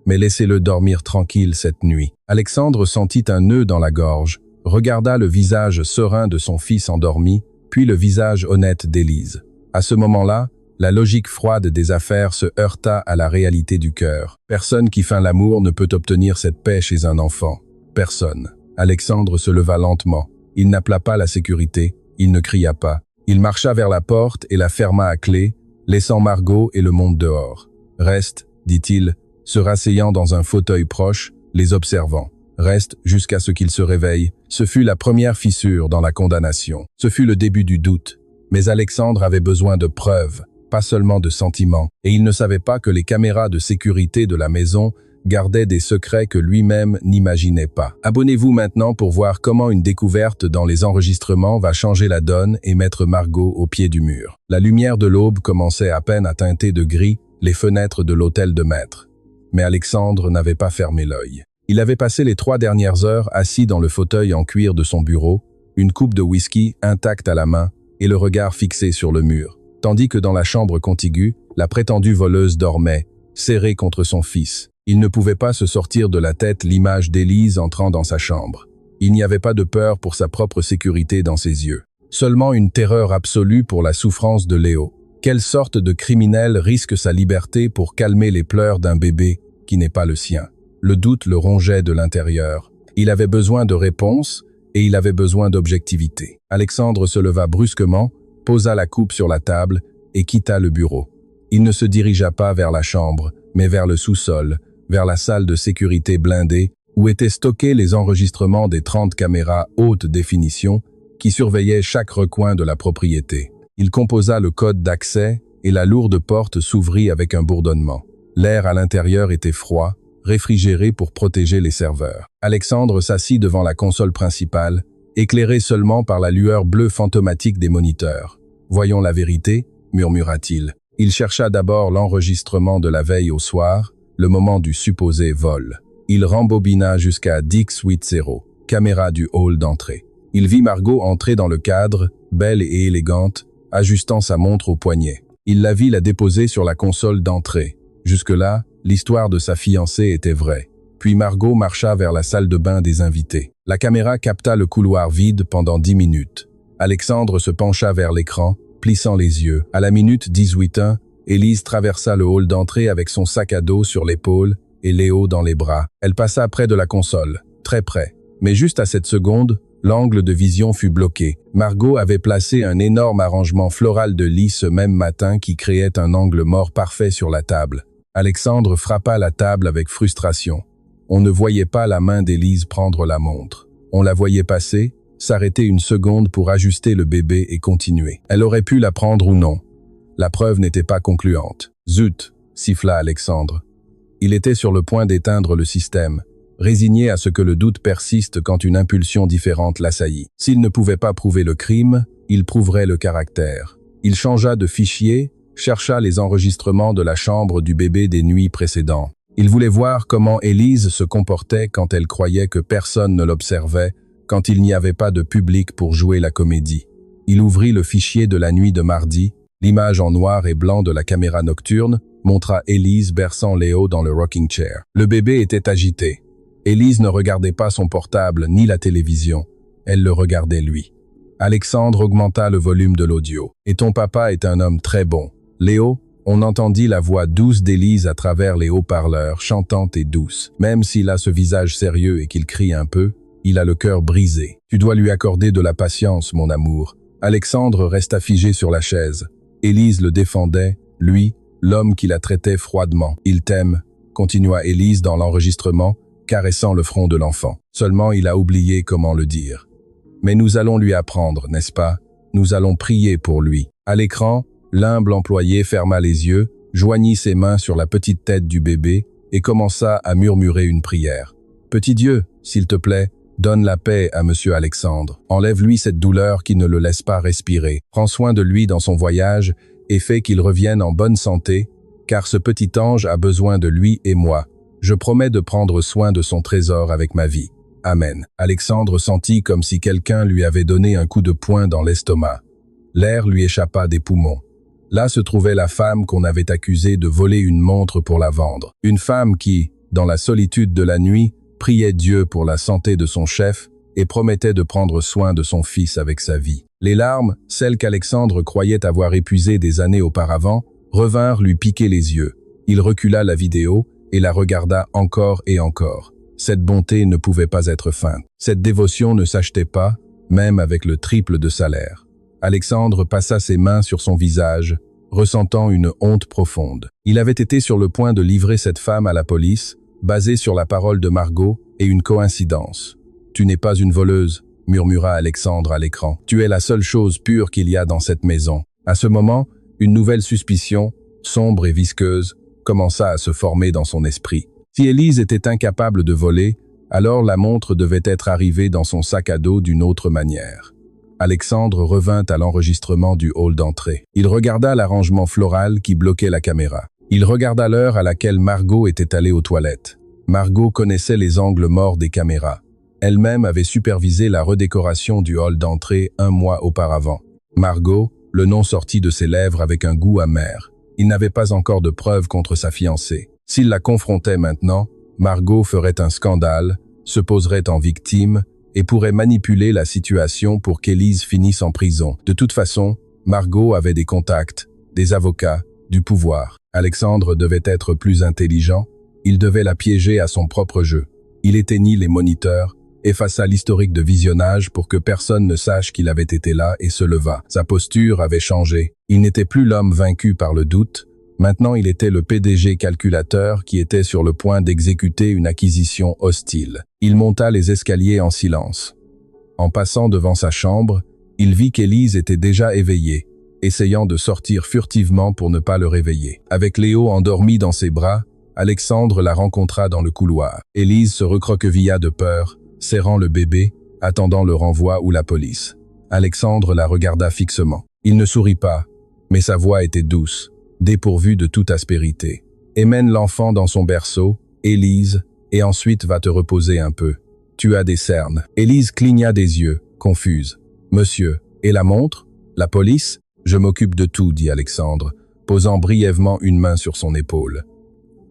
mais laissez-le dormir tranquille cette nuit. Alexandre sentit un nœud dans la gorge, regarda le visage serein de son fils endormi, puis le visage honnête d'Élise. À ce moment-là, la logique froide des affaires se heurta à la réalité du cœur. Personne qui feint l'amour ne peut obtenir cette paix chez un enfant. Personne. Alexandre se leva lentement. Il n'appela pas la sécurité, il ne cria pas. Il marcha vers la porte et la ferma à clé, laissant Margot et le monde dehors. « Reste », dit-il, se rasseyant dans un fauteuil proche, les observant. « Reste jusqu'à ce qu'il se réveille. » Ce fut la première fissure dans la condamnation. Ce fut le début du doute. Mais Alexandre avait besoin de preuves, pas seulement de sentiments, et il ne savait pas que les caméras de sécurité de la maison gardaient des secrets que lui-même n'imaginait pas. Abonnez-vous maintenant pour voir comment une découverte dans les enregistrements va changer la donne et mettre Margot au pied du mur. La lumière de l'aube commençait à peine à teinter de gris les fenêtres de l'hôtel de maître. Mais Alexandre n'avait pas fermé l'œil. Il avait passé les 3 dernières heures assis dans le fauteuil en cuir de son bureau, une coupe de whisky intacte à la main et le regard fixé sur le mur, tandis que dans la chambre contiguë, la prétendue voleuse dormait, serrée contre son fils. Il ne pouvait pas se sortir de la tête l'image d'Élise entrant dans sa chambre. Il n'y avait pas de peur pour sa propre sécurité dans ses yeux. Seulement une terreur absolue pour la souffrance de Léo. Quelle sorte de criminel risque sa liberté pour calmer les pleurs d'un bébé qui n'est pas le sien? Le doute le rongeait de l'intérieur. Il avait besoin de réponses et il avait besoin d'objectivité. Alexandre se leva brusquement, posa la coupe sur la table et quitta le bureau. Il ne se dirigea pas vers la chambre, mais vers le sous-sol, vers la salle de sécurité blindée où étaient stockés les enregistrements des 30 caméras haute définition qui surveillaient chaque recoin de la propriété. Il composa le code d'accès et la lourde porte s'ouvrit avec un bourdonnement. L'air à l'intérieur était froid, réfrigéré pour protéger les serveurs. Alexandre s'assit devant la console principale, éclairée seulement par la lueur bleue fantomatique des moniteurs. « Voyons la vérité », murmura-t-il. Il chercha d'abord l'enregistrement de la veille au soir, le moment du supposé vol. Il rembobina jusqu'à DX80, caméra du hall d'entrée. Il vit Margot entrer dans le cadre, belle et élégante, ajustant sa montre au poignet. Il la vit la déposer sur la console d'entrée. Jusque-là, l'histoire de sa fiancée était vraie. Puis Margot marcha vers la salle de bain des invités. La caméra capta le couloir vide pendant 10 minutes. Alexandre se pencha vers l'écran, plissant les yeux. À la minute 18:01, Élise traversa le hall d'entrée avec son sac à dos sur l'épaule et Léo dans les bras. Elle passa près de la console, très près. Mais juste à cette seconde, l'angle de vision fut bloqué. Margot avait placé un énorme arrangement floral de lit ce même matin qui créait un angle mort parfait sur la table. Alexandre frappa la table avec frustration. On ne voyait pas la main d'Élise prendre la montre. On la voyait passer, s'arrêter une seconde pour ajuster le bébé et continuer. Elle aurait pu la prendre ou non. La preuve n'était pas concluante. « Zut !» siffla Alexandre. Il était sur le point d'éteindre le système, résigné à ce que le doute persiste quand une impulsion différente l'assaillit. S'il ne pouvait pas prouver le crime, il prouverait le caractère. Il changea de fichier, chercha les enregistrements de la chambre du bébé des nuits précédentes. Il voulait voir comment Élise se comportait quand elle croyait que personne ne l'observait, quand il n'y avait pas de public pour jouer la comédie. Il ouvrit le fichier de la nuit de mardi. L'image en noir et blanc de la caméra nocturne montra Élise berçant Léo dans le rocking chair. Le bébé était agité. Élise ne regardait pas son portable ni la télévision. Elle le regardait lui. Alexandre augmenta le volume de l'audio. « Et ton papa est un homme très bon. » Léo, on entendit la voix douce d'Élise à travers les haut-parleurs, chantante et douce. Même s'il a ce visage sérieux et qu'il crie un peu, il a le cœur brisé. Tu dois lui accorder de la patience, mon amour. Alexandre resta figé sur la chaise. Élise le défendait, lui, l'homme qui la traitait froidement. « Il t'aime », continua Élise dans l'enregistrement, caressant le front de l'enfant. Seulement il a oublié comment le dire. « Mais nous allons lui apprendre, n'est-ce pas? Nous allons prier pour lui. » À l'écran, l'humble employé ferma les yeux, joignit ses mains sur la petite tête du bébé et commença à murmurer une prière. « Petit Dieu, s'il te plaît, Donne la paix à Monsieur Alexandre. Enlève-lui cette douleur qui ne le laisse pas respirer. Prends soin de lui dans son voyage et fais qu'il revienne en bonne santé, car ce petit ange a besoin de lui et moi. Je promets de prendre soin de son trésor avec ma vie. Amen. Alexandre sentit comme si quelqu'un lui avait donné un coup de poing dans l'estomac. L'air lui échappa des poumons. Là se trouvait la femme qu'on avait accusée de voler une montre pour la vendre. Une femme qui, dans la solitude de la nuit, priait Dieu pour la santé de son chef et promettait de prendre soin de son fils avec sa vie. Les larmes, celles qu'Alexandre croyait avoir épuisées des années auparavant, revinrent lui piquer les yeux. Il recula la vidéo et la regarda encore et encore. Cette bonté ne pouvait pas être feinte. Cette dévotion ne s'achetait pas, même avec le triple de salaire. Alexandre passa ses mains sur son visage, ressentant une honte profonde. Il avait été sur le point de livrer cette femme à la police, basée sur la parole de Margot et une coïncidence. « Tu n'es pas une voleuse », murmura Alexandre à l'écran. « Tu es la seule chose pure qu'il y a dans cette maison. » À ce moment, une nouvelle suspicion, sombre et visqueuse, commença à se former dans son esprit. Si Élise était incapable de voler, alors la montre devait être arrivée dans son sac à dos d'une autre manière. Alexandre revint à l'enregistrement du hall d'entrée. Il regarda l'arrangement floral qui bloquait la caméra. Il regarda l'heure à laquelle Margot était allée aux toilettes. Margot connaissait les angles morts des caméras. Elle-même avait supervisé la redécoration du hall d'entrée 1 mois auparavant. Margot, le nom sortit de ses lèvres avec un goût amer. Il n'avait pas encore de preuves contre sa fiancée. S'il la confrontait maintenant, Margot ferait un scandale, se poserait en victime et pourrait manipuler la situation pour qu'Élise finisse en prison. De toute façon, Margot avait des contacts, des avocats, du pouvoir. Alexandre devait être plus intelligent, il devait la piéger à son propre jeu. Il éteignit les moniteurs, effaça l'historique de visionnage pour que personne ne sache qu'il avait été là et se leva. Sa posture avait changé. Il n'était plus l'homme vaincu par le doute. Maintenant, il était le PDG calculateur qui était sur le point d'exécuter une acquisition hostile. Il monta les escaliers en silence. En passant devant sa chambre, il vit qu'Élise était déjà éveillée, essayant de sortir furtivement pour ne pas le réveiller. Avec Léo endormi dans ses bras, Alexandre la rencontra dans le couloir. Élise se recroquevilla de peur, serrant le bébé, attendant le renvoi ou la police. Alexandre la regarda fixement. Il ne sourit pas, mais sa voix était douce, dépourvue de toute aspérité. « Emmène l'enfant dans son berceau, Élise, et ensuite va te reposer un peu. Tu as des cernes. » Élise cligna des yeux, confuse. « Monsieur, et la montre? La police? Je m'occupe de tout, dit Alexandre, posant brièvement une main sur son épaule.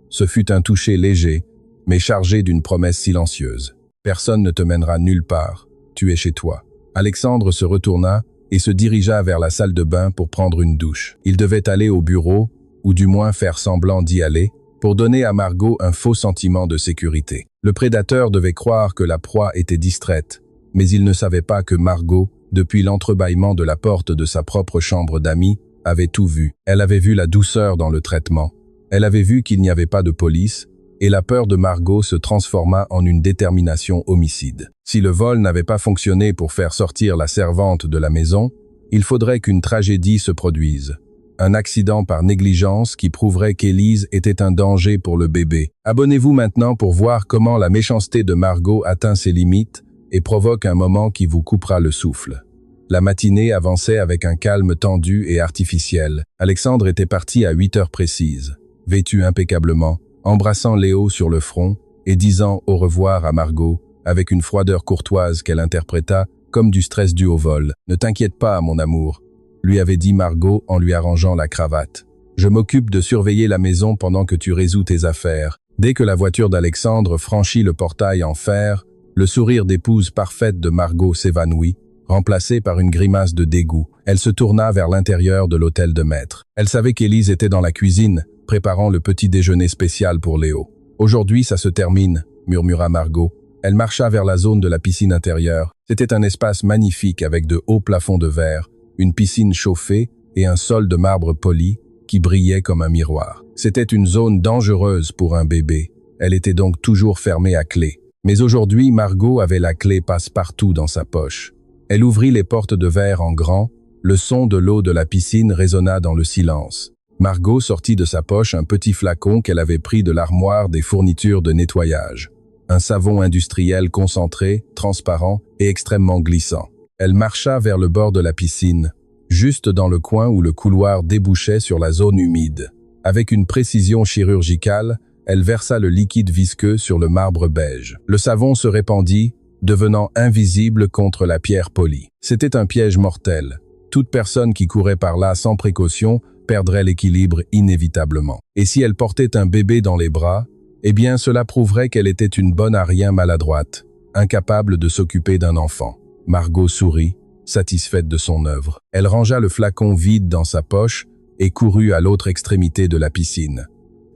Ce fut un toucher léger, mais chargé d'une promesse silencieuse. Personne ne te mènera nulle part. Tu es chez toi. Alexandre se retourna et se dirigea vers la salle de bain pour prendre une douche. Il devait aller au bureau, ou du moins faire semblant d'y aller, pour donner à Margot un faux sentiment de sécurité. Le prédateur devait croire que la proie était distraite, mais il ne savait pas que Margot, depuis l'entrebâillement de la porte de sa propre chambre d'amis, avait tout vu. Elle avait vu la douceur dans le traitement. Elle avait vu qu'il n'y avait pas de police, et la peur de Margot se transforma en une détermination homicide. Si le vol n'avait pas fonctionné pour faire sortir la servante de la maison, il faudrait qu'une tragédie se produise. Un accident par négligence qui prouverait qu'Élise était un danger pour le bébé. Abonnez-vous maintenant pour voir comment la méchanceté de Margot atteint ses limites et provoque un moment qui vous coupera le souffle. La matinée avançait avec un calme tendu et artificiel. Alexandre était parti à 8 heures précises, vêtu impeccablement, embrassant Léo sur le front et disant au revoir à Margot avec une froideur courtoise qu'elle interpréta comme du stress dû au vol. « Ne t'inquiète pas, mon amour », lui avait dit Margot en lui arrangeant la cravate. « Je m'occupe de surveiller la maison pendant que tu résous tes affaires. » Dès que la voiture d'Alexandre franchit le portail en fer, le sourire d'épouse parfaite de Margot s'évanouit, remplacé par une grimace de dégoût. Elle se tourna vers l'intérieur de l'hôtel de maître. Elle savait qu'Élise était dans la cuisine, préparant le petit déjeuner spécial pour Léo. « Aujourd'hui, ça se termine », murmura Margot. Elle marcha vers la zone de la piscine intérieure. C'était un espace magnifique avec de hauts plafonds de verre, une piscine chauffée et un sol de marbre poli qui brillait comme un miroir. C'était une zone dangereuse pour un bébé. Elle était donc toujours fermée à clé. Mais aujourd'hui, Margot avait la clé passe-partout dans sa poche. Elle ouvrit les portes de verre en grand. Le son de l'eau de la piscine résonna dans le silence. Margot sortit de sa poche un petit flacon qu'elle avait pris de l'armoire des fournitures de nettoyage. un savon industriel concentré, transparent et extrêmement glissant. Elle marcha vers le bord de la piscine, juste dans le coin où le couloir débouchait sur la zone humide. Avec une précision chirurgicale, elle versa le liquide visqueux sur le marbre beige. Le savon se répandit, devenant invisible contre la pierre polie. C'était un piège mortel. Toute personne qui courait par là sans précaution perdrait l'équilibre inévitablement. Et si elle portait un bébé dans les bras, eh bien cela prouverait qu'elle était une bonne à rien maladroite, incapable de s'occuper d'un enfant. Margot sourit, satisfaite de son œuvre. Elle rangea le flacon vide dans sa poche et courut à l'autre extrémité de la piscine.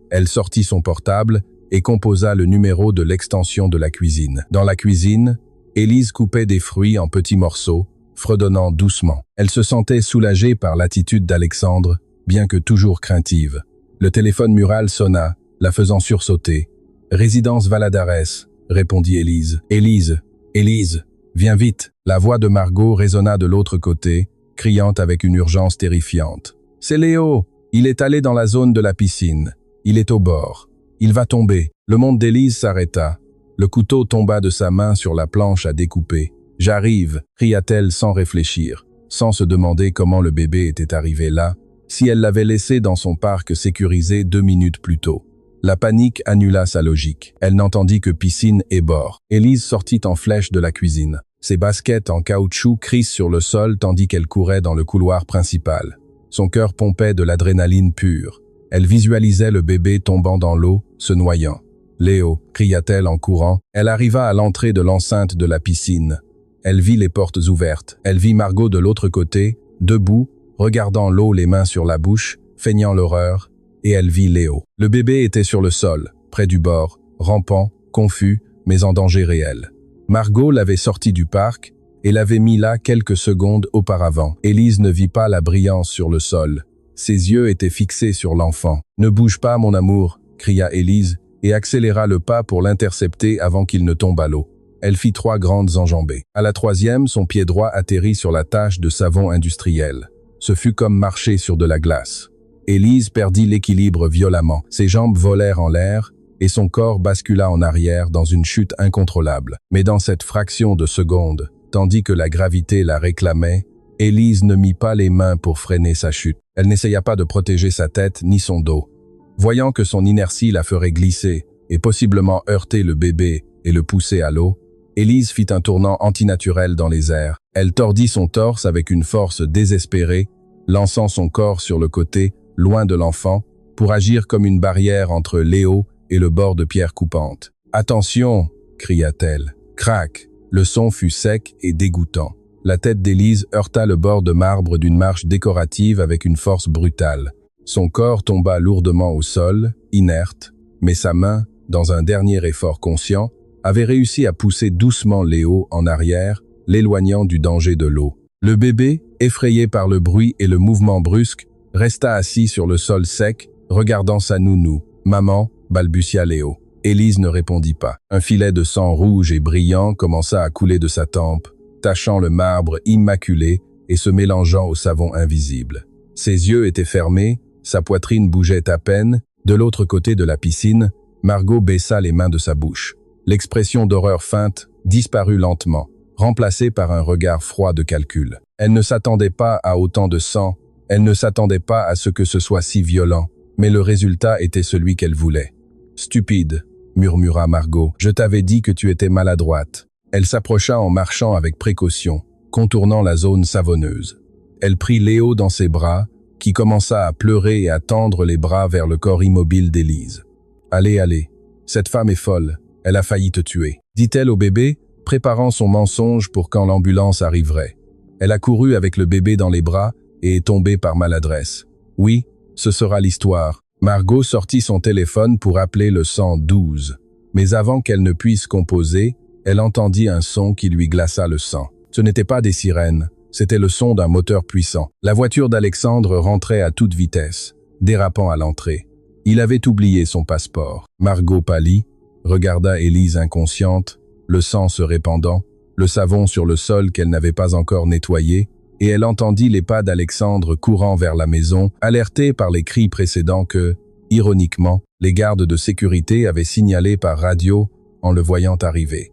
Elle sortit son portable et composa le numéro de l'extension de la cuisine. Dans la cuisine, Élise coupait des fruits en petits morceaux, fredonnant doucement. Elle se sentait soulagée par l'attitude d'Alexandre, bien que toujours craintive. Le téléphone mural sonna, la faisant sursauter. « Résidence Valadares », répondit Élise. « Élise, Élise, viens vite !» La voix de Margot résonna de l'autre côté, criant avec une urgence terrifiante. « C'est Léo! Il est allé dans la zone de la piscine. Il est au bord. Il va tomber. » Le monde d'Élise s'arrêta. Le couteau tomba de sa main sur la planche à découper. « J'arrive !» cria-t-elle sans réfléchir, sans se demander comment le bébé était arrivé là, si elle l'avait laissé dans son parc sécurisé 2 minutes plus tôt. La panique annula sa logique. Elle n'entendit que piscine et bord. Élise sortit en flèche de la cuisine. Ses baskets en caoutchouc crissent sur le sol tandis qu'elle courait dans le couloir principal. Son cœur pompait de l'adrénaline pure. Elle visualisait le bébé tombant dans l'eau, se noyant. « Léo !» cria-t-elle en courant. Elle arriva à l'entrée de l'enceinte de la piscine. Elle vit les portes ouvertes. Elle vit Margot de l'autre côté, debout, regardant l'eau les mains sur la bouche, feignant l'horreur, et elle vit Léo. Le bébé était sur le sol, près du bord, rampant, confus, mais en danger réel. Margot l'avait sorti du parc et l'avait mis là quelques secondes auparavant. Élise ne vit pas la brillance sur le sol. Ses yeux étaient fixés sur l'enfant. « Ne bouge pas, mon amour !» cria Élise et accéléra le pas pour l'intercepter avant qu'il ne tombe à l'eau. Elle fit 3 grandes enjambées. À la 3e, son pied droit atterrit sur la tache de savon industriel. Ce fut comme marcher sur de la glace. Élise perdit l'équilibre violemment. Ses jambes volèrent en l'air et son corps bascula en arrière dans une chute incontrôlable. Mais dans cette fraction de seconde, tandis que la gravité la réclamait, Élise ne mit pas les mains pour freiner sa chute. Elle n'essaya pas de protéger sa tête ni son dos. Voyant que son inertie la ferait glisser et possiblement heurter le bébé et le pousser à l'eau, Élise fit un tournant antinaturel dans les airs. Elle tordit son torse avec une force désespérée, lançant son corps sur le côté, loin de l'enfant, pour agir comme une barrière entre Léo et le bord de pierre coupante. « Attention !» cria-t-elle. Crac! Le son fut sec et dégoûtant. La tête d'Élise heurta le bord de marbre d'une marche décorative avec une force brutale. Son corps tomba lourdement au sol, inerte, mais sa main, dans un dernier effort conscient, avait réussi à pousser doucement Léo en arrière, l'éloignant du danger de l'eau. Le bébé, effrayé par le bruit et le mouvement brusque, resta assis sur le sol sec, regardant sa nounou. « Maman » balbutia Léo. Élise ne répondit pas. Un filet de sang rouge et brillant commença à couler de sa tempe, tachant le marbre immaculé et se mélangeant au savon invisible. Ses yeux étaient fermés, sa poitrine bougeait à peine. De l'autre côté de la piscine, Margot baissa les mains de sa bouche. L'expression d'horreur feinte disparut lentement, remplacée par un regard froid de calcul. Elle ne s'attendait pas à autant de sang, elle ne s'attendait pas à ce que ce soit si violent, mais le résultat était celui qu'elle voulait. « Stupide !» murmura Margot. « Je t'avais dit que tu étais maladroite. » Elle s'approcha en marchant avec précaution, contournant la zone savonneuse. Elle prit Léo dans ses bras, qui commença à pleurer et à tendre les bras vers le corps immobile d'Élise. « Allez, allez, cette femme est folle, elle a failli te tuer », dit-elle au bébé, préparant son mensonge pour quand l'ambulance arriverait. Elle a couru avec le bébé dans les bras et est tombée par maladresse. « Oui, ce sera l'histoire. » Margot sortit son téléphone pour appeler le 112. Mais avant qu'elle ne puisse composer, elle entendit un son qui lui glaça le sang. Ce n'était pas des sirènes. C'était le son d'un moteur puissant. La voiture d'Alexandre rentrait à toute vitesse, dérapant à l'entrée. Il avait oublié son passeport. Margot pâlit, regarda Élise inconsciente, le sang se répandant, le savon sur le sol qu'elle n'avait pas encore nettoyé, et elle entendit les pas d'Alexandre courant vers la maison, alertée par les cris précédents que, ironiquement, les gardes de sécurité avaient signalés par radio en le voyant arriver.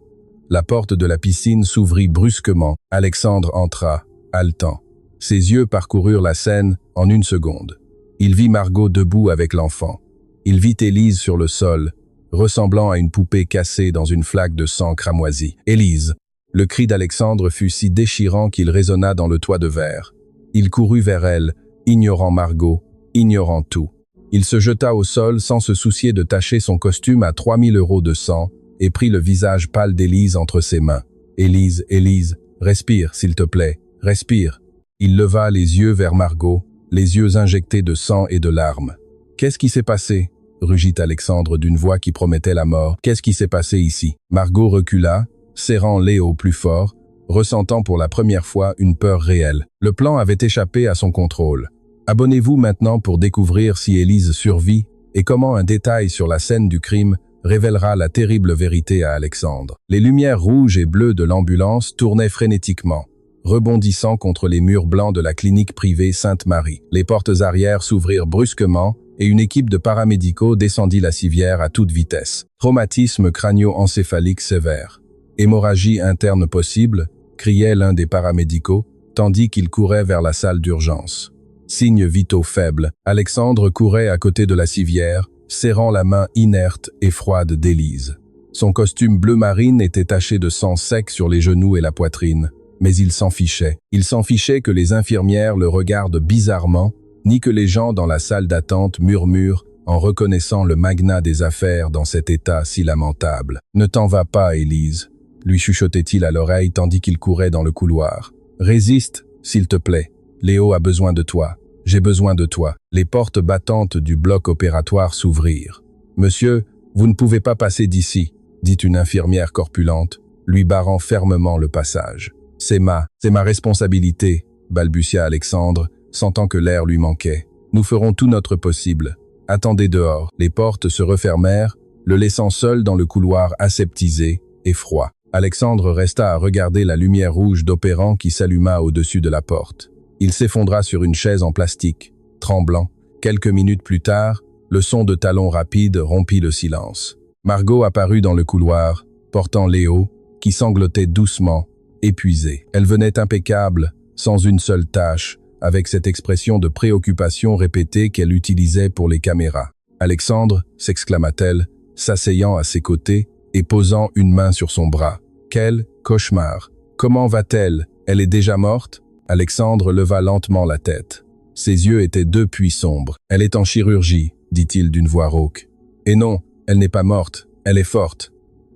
La porte de la piscine s'ouvrit brusquement. Alexandre entra, haletant. Ses yeux parcoururent la scène en une seconde. Il vit Margot debout avec l'enfant. Il vit Élise sur le sol, ressemblant à une poupée cassée dans une flaque de sang cramoisi. « Élise !» Le cri d'Alexandre fut si déchirant qu'il résonna dans le toit de verre. Il courut vers elle, ignorant Margot, ignorant tout. Il se jeta au sol sans se soucier de tacher son costume à 3000 € de sang et prit le visage pâle d'Élise entre ses mains. « Élise, Élise, respire, s'il te plaît, respire. » Il leva les yeux vers Margot, les yeux injectés de sang et de larmes. « Qu'est-ce qui s'est passé ?» rugit Alexandre d'une voix qui promettait la mort. « Qu'est-ce qui s'est passé ici ?» Margot recula, serrant Léo plus fort, ressentant pour la première fois une peur réelle. Le plan avait échappé à son contrôle. Abonnez-vous maintenant pour découvrir si Élise survit et comment un détail sur la scène du crime révélera la terrible vérité à Alexandre. Les lumières rouges et bleues de l'ambulance tournaient frénétiquement, rebondissant contre les murs blancs de la clinique privée Sainte-Marie. Les portes arrière s'ouvrirent brusquement et une équipe de paramédicaux descendit la civière à toute vitesse. Traumatisme crânio-encéphalique sévère. Hémorragie interne possible, criait l'un des paramédicaux, tandis qu'il courait vers la salle d'urgence. Signes vitaux faibles, Alexandre courait à côté de la civière, serrant la main inerte et froide d'Élise. Son costume bleu marine était taché de sang sec sur les genoux et la poitrine, mais il s'en fichait. Il s'en fichait que les infirmières le regardent bizarrement, ni que les gens dans la salle d'attente murmurent en reconnaissant le magnat des affaires dans cet état si lamentable. « Ne t'en va pas, Élise », lui chuchotait-il à l'oreille tandis qu'il courait dans le couloir. « Résiste, s'il te plaît. Léo a besoin de toi. J'ai besoin de toi. » Les portes battantes du bloc opératoire s'ouvrirent. « Monsieur, vous ne pouvez pas passer d'ici », dit une infirmière corpulente, lui barrant fermement le passage. « C'est ma responsabilité », balbutia Alexandre, sentant que l'air lui manquait. « Nous ferons tout notre possible. Attendez dehors. » Les portes se refermèrent, le laissant seul dans le couloir aseptisé et froid. Alexandre resta à regarder la lumière rouge d'opérant qui s'alluma au-dessus de la porte. Il s'effondra sur une chaise en plastique, tremblant. Quelques minutes plus tard, le son de talons rapides rompit le silence. Margot apparut dans le couloir, portant Léo, qui sanglotait doucement, épuisé. Elle venait impeccable, sans une seule tache, avec cette expression de préoccupation répétée qu'elle utilisait pour les caméras. « Alexandre » s'exclama-t-elle, s'asseyant à ses côtés et posant une main sur son bras. « Quel cauchemar! Comment va-t-elle? Elle est déjà morte ?» Alexandre leva lentement la tête. Ses yeux étaient deux puits sombres. « Elle est en chirurgie », dit-il d'une voix rauque. « Et non, elle n'est pas morte, elle est forte. »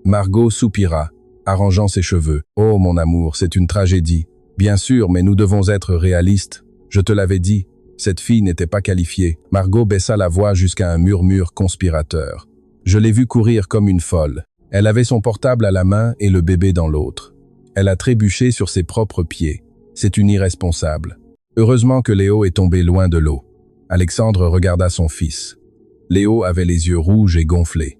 Margot soupira, arrangeant ses cheveux. « Oh, mon amour, c'est une tragédie. Bien sûr, mais nous devons être réalistes. Je te l'avais dit, cette fille n'était pas qualifiée. » Margot baissa la voix jusqu'à un murmure conspirateur. « Je l'ai vue courir comme une folle. Elle avait son portable à la main et le bébé dans l'autre. Elle a trébuché sur ses propres pieds. C'est une irresponsable. Heureusement que Léo est tombé loin de l'eau. » Alexandre regarda son fils. Léo avait les yeux rouges et gonflés.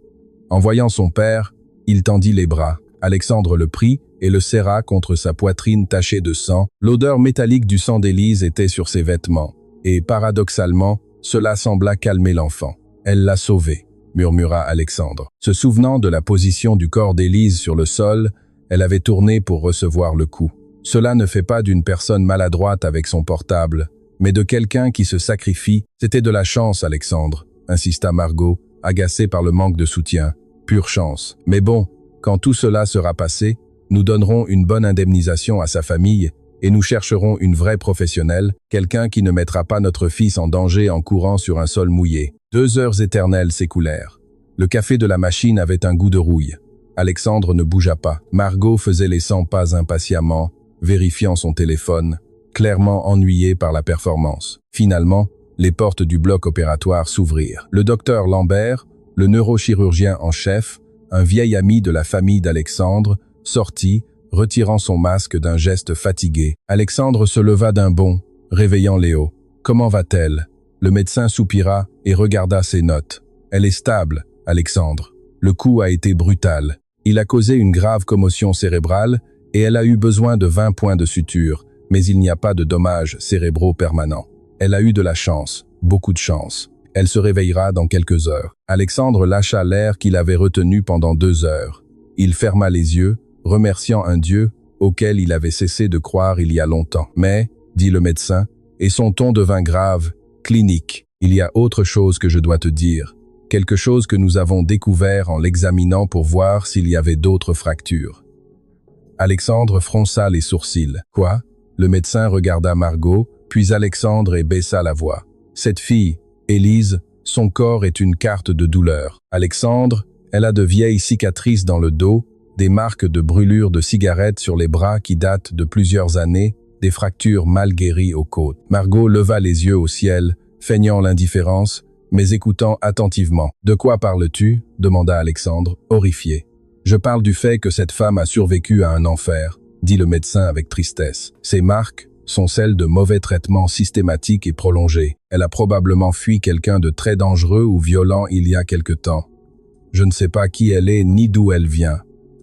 En voyant son père, il tendit les bras. Alexandre le prit et le serra contre sa poitrine tachée de sang. L'odeur métallique du sang d'Élise était sur ses vêtements, et paradoxalement, cela sembla calmer l'enfant. « Elle l'a sauvé », murmura Alexandre. Se souvenant de la position du corps d'Élise sur le sol, elle avait tourné pour recevoir le coup. « Cela ne fait pas d'une personne maladroite avec son portable, mais de quelqu'un qui se sacrifie. C'était de la chance, Alexandre », insista Margot, agacée par le manque de soutien. « Pure chance. Mais bon, quand tout cela sera passé, nous donnerons une bonne indemnisation à sa famille et nous chercherons une vraie professionnelle, quelqu'un qui ne mettra pas notre fils en danger en courant sur un sol mouillé. » 2 heures éternelles s'écoulèrent. Le café de la machine avait un goût de rouille. Alexandre ne bougea pas. Margot faisait les 100 pas impatiemment, vérifiant son téléphone, clairement ennuyée par la performance. Finalement, les portes du bloc opératoire s'ouvrirent. Le docteur Lambert, le neurochirurgien en chef, un vieil ami de la famille d'Alexandre, sortit, retirant son masque d'un geste fatigué. Alexandre se leva d'un bond, réveillant Léo. « Comment va-t-elle » Le médecin soupira et regarda ses notes. « Elle est stable, Alexandre. Le coup a été brutal. Il a causé une grave commotion cérébrale et elle a eu besoin de 20 points de suture, mais il n'y a pas de dommages cérébraux permanents. Elle a eu de la chance, beaucoup de chance. Elle se réveillera dans quelques heures. » Alexandre lâcha l'air qu'il avait retenu pendant 2 heures. Il ferma les yeux, remerciant un Dieu auquel il avait cessé de croire il y a longtemps. « Mais, dit le médecin, et son ton devint grave, clinique, il y a autre chose que je dois te dire, quelque chose que nous avons découvert en l'examinant pour voir s'il y avait d'autres fractures. » Alexandre fronça les sourcils. « Quoi ?» Le médecin regarda Margot, puis Alexandre et baissa la voix. « Cette fille, Élise, son corps est une carte de douleur. Alexandre, elle a de vieilles cicatrices dans le dos, des marques de brûlures de cigarettes sur les bras qui datent de plusieurs années, des fractures mal guéries aux côtes. » Margot leva les yeux au ciel, feignant l'indifférence, mais écoutant attentivement. « De quoi parles-tu » demanda Alexandre, horrifié. « Je parle du fait que cette femme a survécu à un enfer, » dit le médecin avec tristesse. « Ces marques sont celles de mauvais traitements systématiques et prolongés. Elle a probablement fui quelqu'un de très dangereux ou violent il y a quelque temps. Je ne sais pas qui elle est ni d'où elle vient,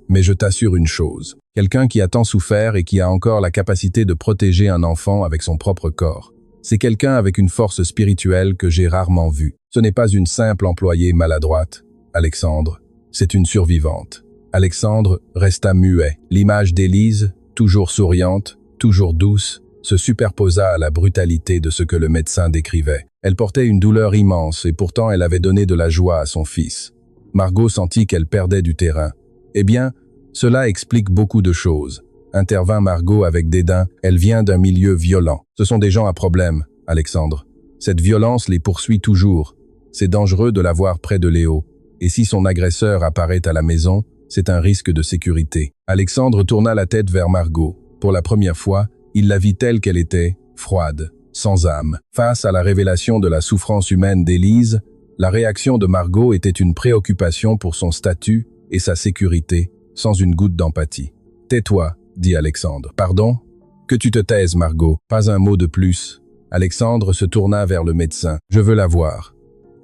mais je t'assure une chose. Quelqu'un qui a tant souffert et qui a encore la capacité de protéger un enfant avec son propre corps. C'est quelqu'un avec une force spirituelle que j'ai rarement vue. Ce n'est pas une simple employée maladroite, Alexandre, c'est une survivante. » Alexandre resta muet. L'image d'Élise, toujours souriante, toujours douce, se superposa à la brutalité de ce que le médecin décrivait. Elle portait une douleur immense et pourtant elle avait donné de la joie à son fils. Margot sentit qu'elle perdait du terrain. « Eh bien, cela explique beaucoup de choses. » Intervint Margot avec dédain. « Elle vient d'un milieu violent. Ce sont des gens à problème, Alexandre. Cette violence les poursuit toujours. C'est dangereux de la voir près de Léo. Et si son agresseur apparaît à la maison, c'est un risque de sécurité. » Alexandre tourna la tête vers Margot. Pour la première fois, il la vit telle qu'elle était, froide, sans âme. Face à la révélation de la souffrance humaine d'Élise, la réaction de Margot était une préoccupation pour son statut et sa sécurité, sans une goutte d'empathie. « Tais-toi, » dit Alexandre. « Pardon ? Que tu te taises, Margot. Pas un mot de plus. » Alexandre se tourna vers le médecin. « Je veux la voir.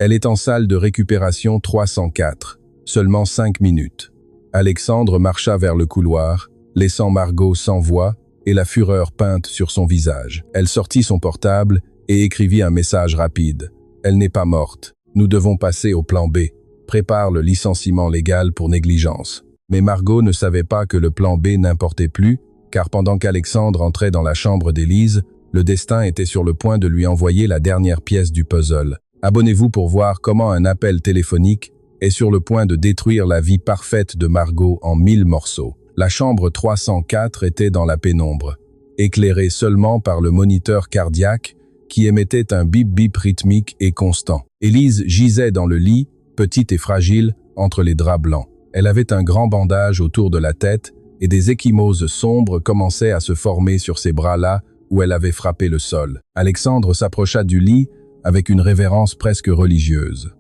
Elle est en salle de récupération 304. Seulement 5 minutes. » Alexandre marcha vers le couloir, laissant Margot sans voix et la fureur peinte sur son visage. Elle sortit son portable et écrivit un message rapide. « Elle n'est pas morte. Nous devons passer au plan B. Prépare le licenciement légal pour négligence. » Mais Margot ne savait pas que le plan B n'importait plus, car pendant qu'Alexandre entrait dans la chambre d'Élise, le destin était sur le point de lui envoyer la dernière pièce du puzzle. Abonnez-vous pour voir comment un appel téléphonique est sur le point de détruire la vie parfaite de Margot en 1000 morceaux. La chambre 304 était dans la pénombre, éclairée seulement par le moniteur cardiaque qui émettait un bip-bip rythmique et constant. Élise gisait dans le lit, petite et fragile, entre les draps blancs. Elle avait un grand bandage autour de la tête et des ecchymoses sombres commençaient à se former sur ses bras là où elle avait frappé le sol. Alexandre s'approcha du lit avec une révérence presque religieuse.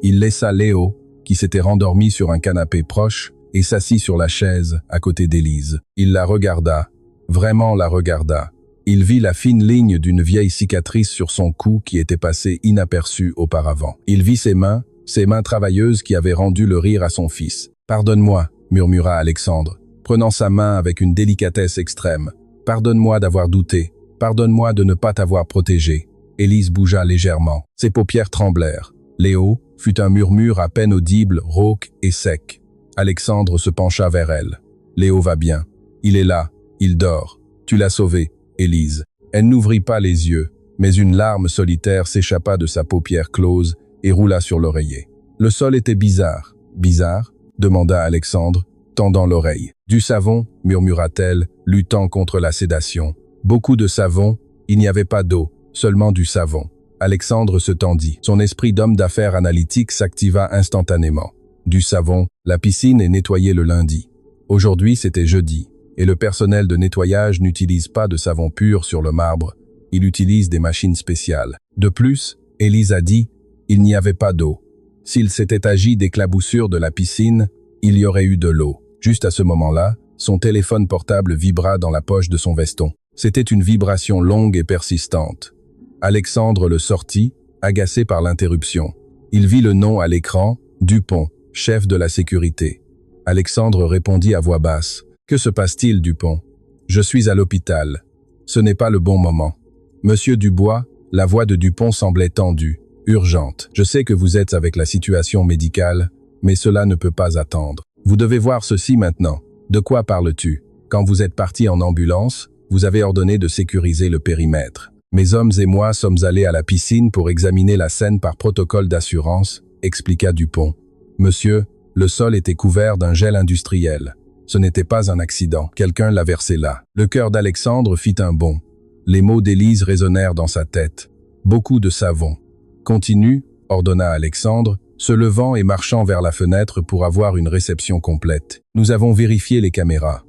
Il laissa Léo, qui s'était rendormi sur un canapé proche, et s'assit sur la chaise à côté d'Élise. Il la regarda, vraiment la regarda. Il vit la fine ligne d'une vieille cicatrice sur son cou qui était passée inaperçue auparavant. Il vit ses mains travailleuses qui avaient rendu le rire à son fils. « Pardonne-moi » murmura Alexandre, prenant sa main avec une délicatesse extrême. « Pardonne-moi d'avoir douté. Pardonne-moi de ne pas t'avoir protégé. » Élise bougea légèrement. Ses paupières tremblèrent. Léo fut un murmure à peine audible, rauque et sec. Alexandre se pencha vers elle. « Léo va bien. Il est là. Il dort. Tu l'as sauvé, Élise. » Elle n'ouvrit pas les yeux, mais une larme solitaire s'échappa de sa paupière close et roula sur l'oreiller. Le sol était bizarre. « Bizarre ?» demanda Alexandre, tendant l'oreille. « Du savon, » murmura-t-elle, luttant contre la sédation. « Beaucoup de savon, il n'y avait pas d'eau, seulement du savon. » Alexandre se tendit. Son esprit d'homme d'affaires analytique s'activa instantanément. Du savon, la piscine est nettoyée le lundi. Aujourd'hui, c'était jeudi, et le personnel de nettoyage n'utilise pas de savon pur sur le marbre, il utilise des machines spéciales. De plus, Élise a dit, il n'y avait pas d'eau. S'il s'était agi d'éclaboussures de la piscine, il y aurait eu de l'eau. Juste à ce moment-là, son téléphone portable vibra dans la poche de son veston. C'était une vibration longue et persistante. Alexandre le sortit, agacé par l'interruption. Il vit le nom à l'écran, Dupont, chef de la sécurité. Alexandre répondit à voix basse. « Que se passe-t-il, Dupont ? Je suis à l'hôpital. Ce n'est pas le bon moment. » Monsieur Dubois, la voix de Dupont semblait tendue, urgente. « Je sais que vous êtes avec la situation médicale, mais cela ne peut pas attendre. Vous devez voir ceci maintenant. De quoi parles-tu? Quand vous êtes parti en ambulance, vous avez ordonné de sécuriser le périmètre. Mes hommes et moi sommes allés à la piscine pour examiner la scène par protocole d'assurance, expliqua Dupont. Monsieur, le sol était couvert d'un gel industriel. Ce n'était pas un accident, quelqu'un l'a versé là. Le cœur d'Alexandre fit un bond. Les mots d'Élise résonnèrent dans sa tête. Beaucoup de savon. Continue, ordonna Alexandre, se levant et marchant vers la fenêtre pour avoir une réception complète. Nous avons vérifié les caméras.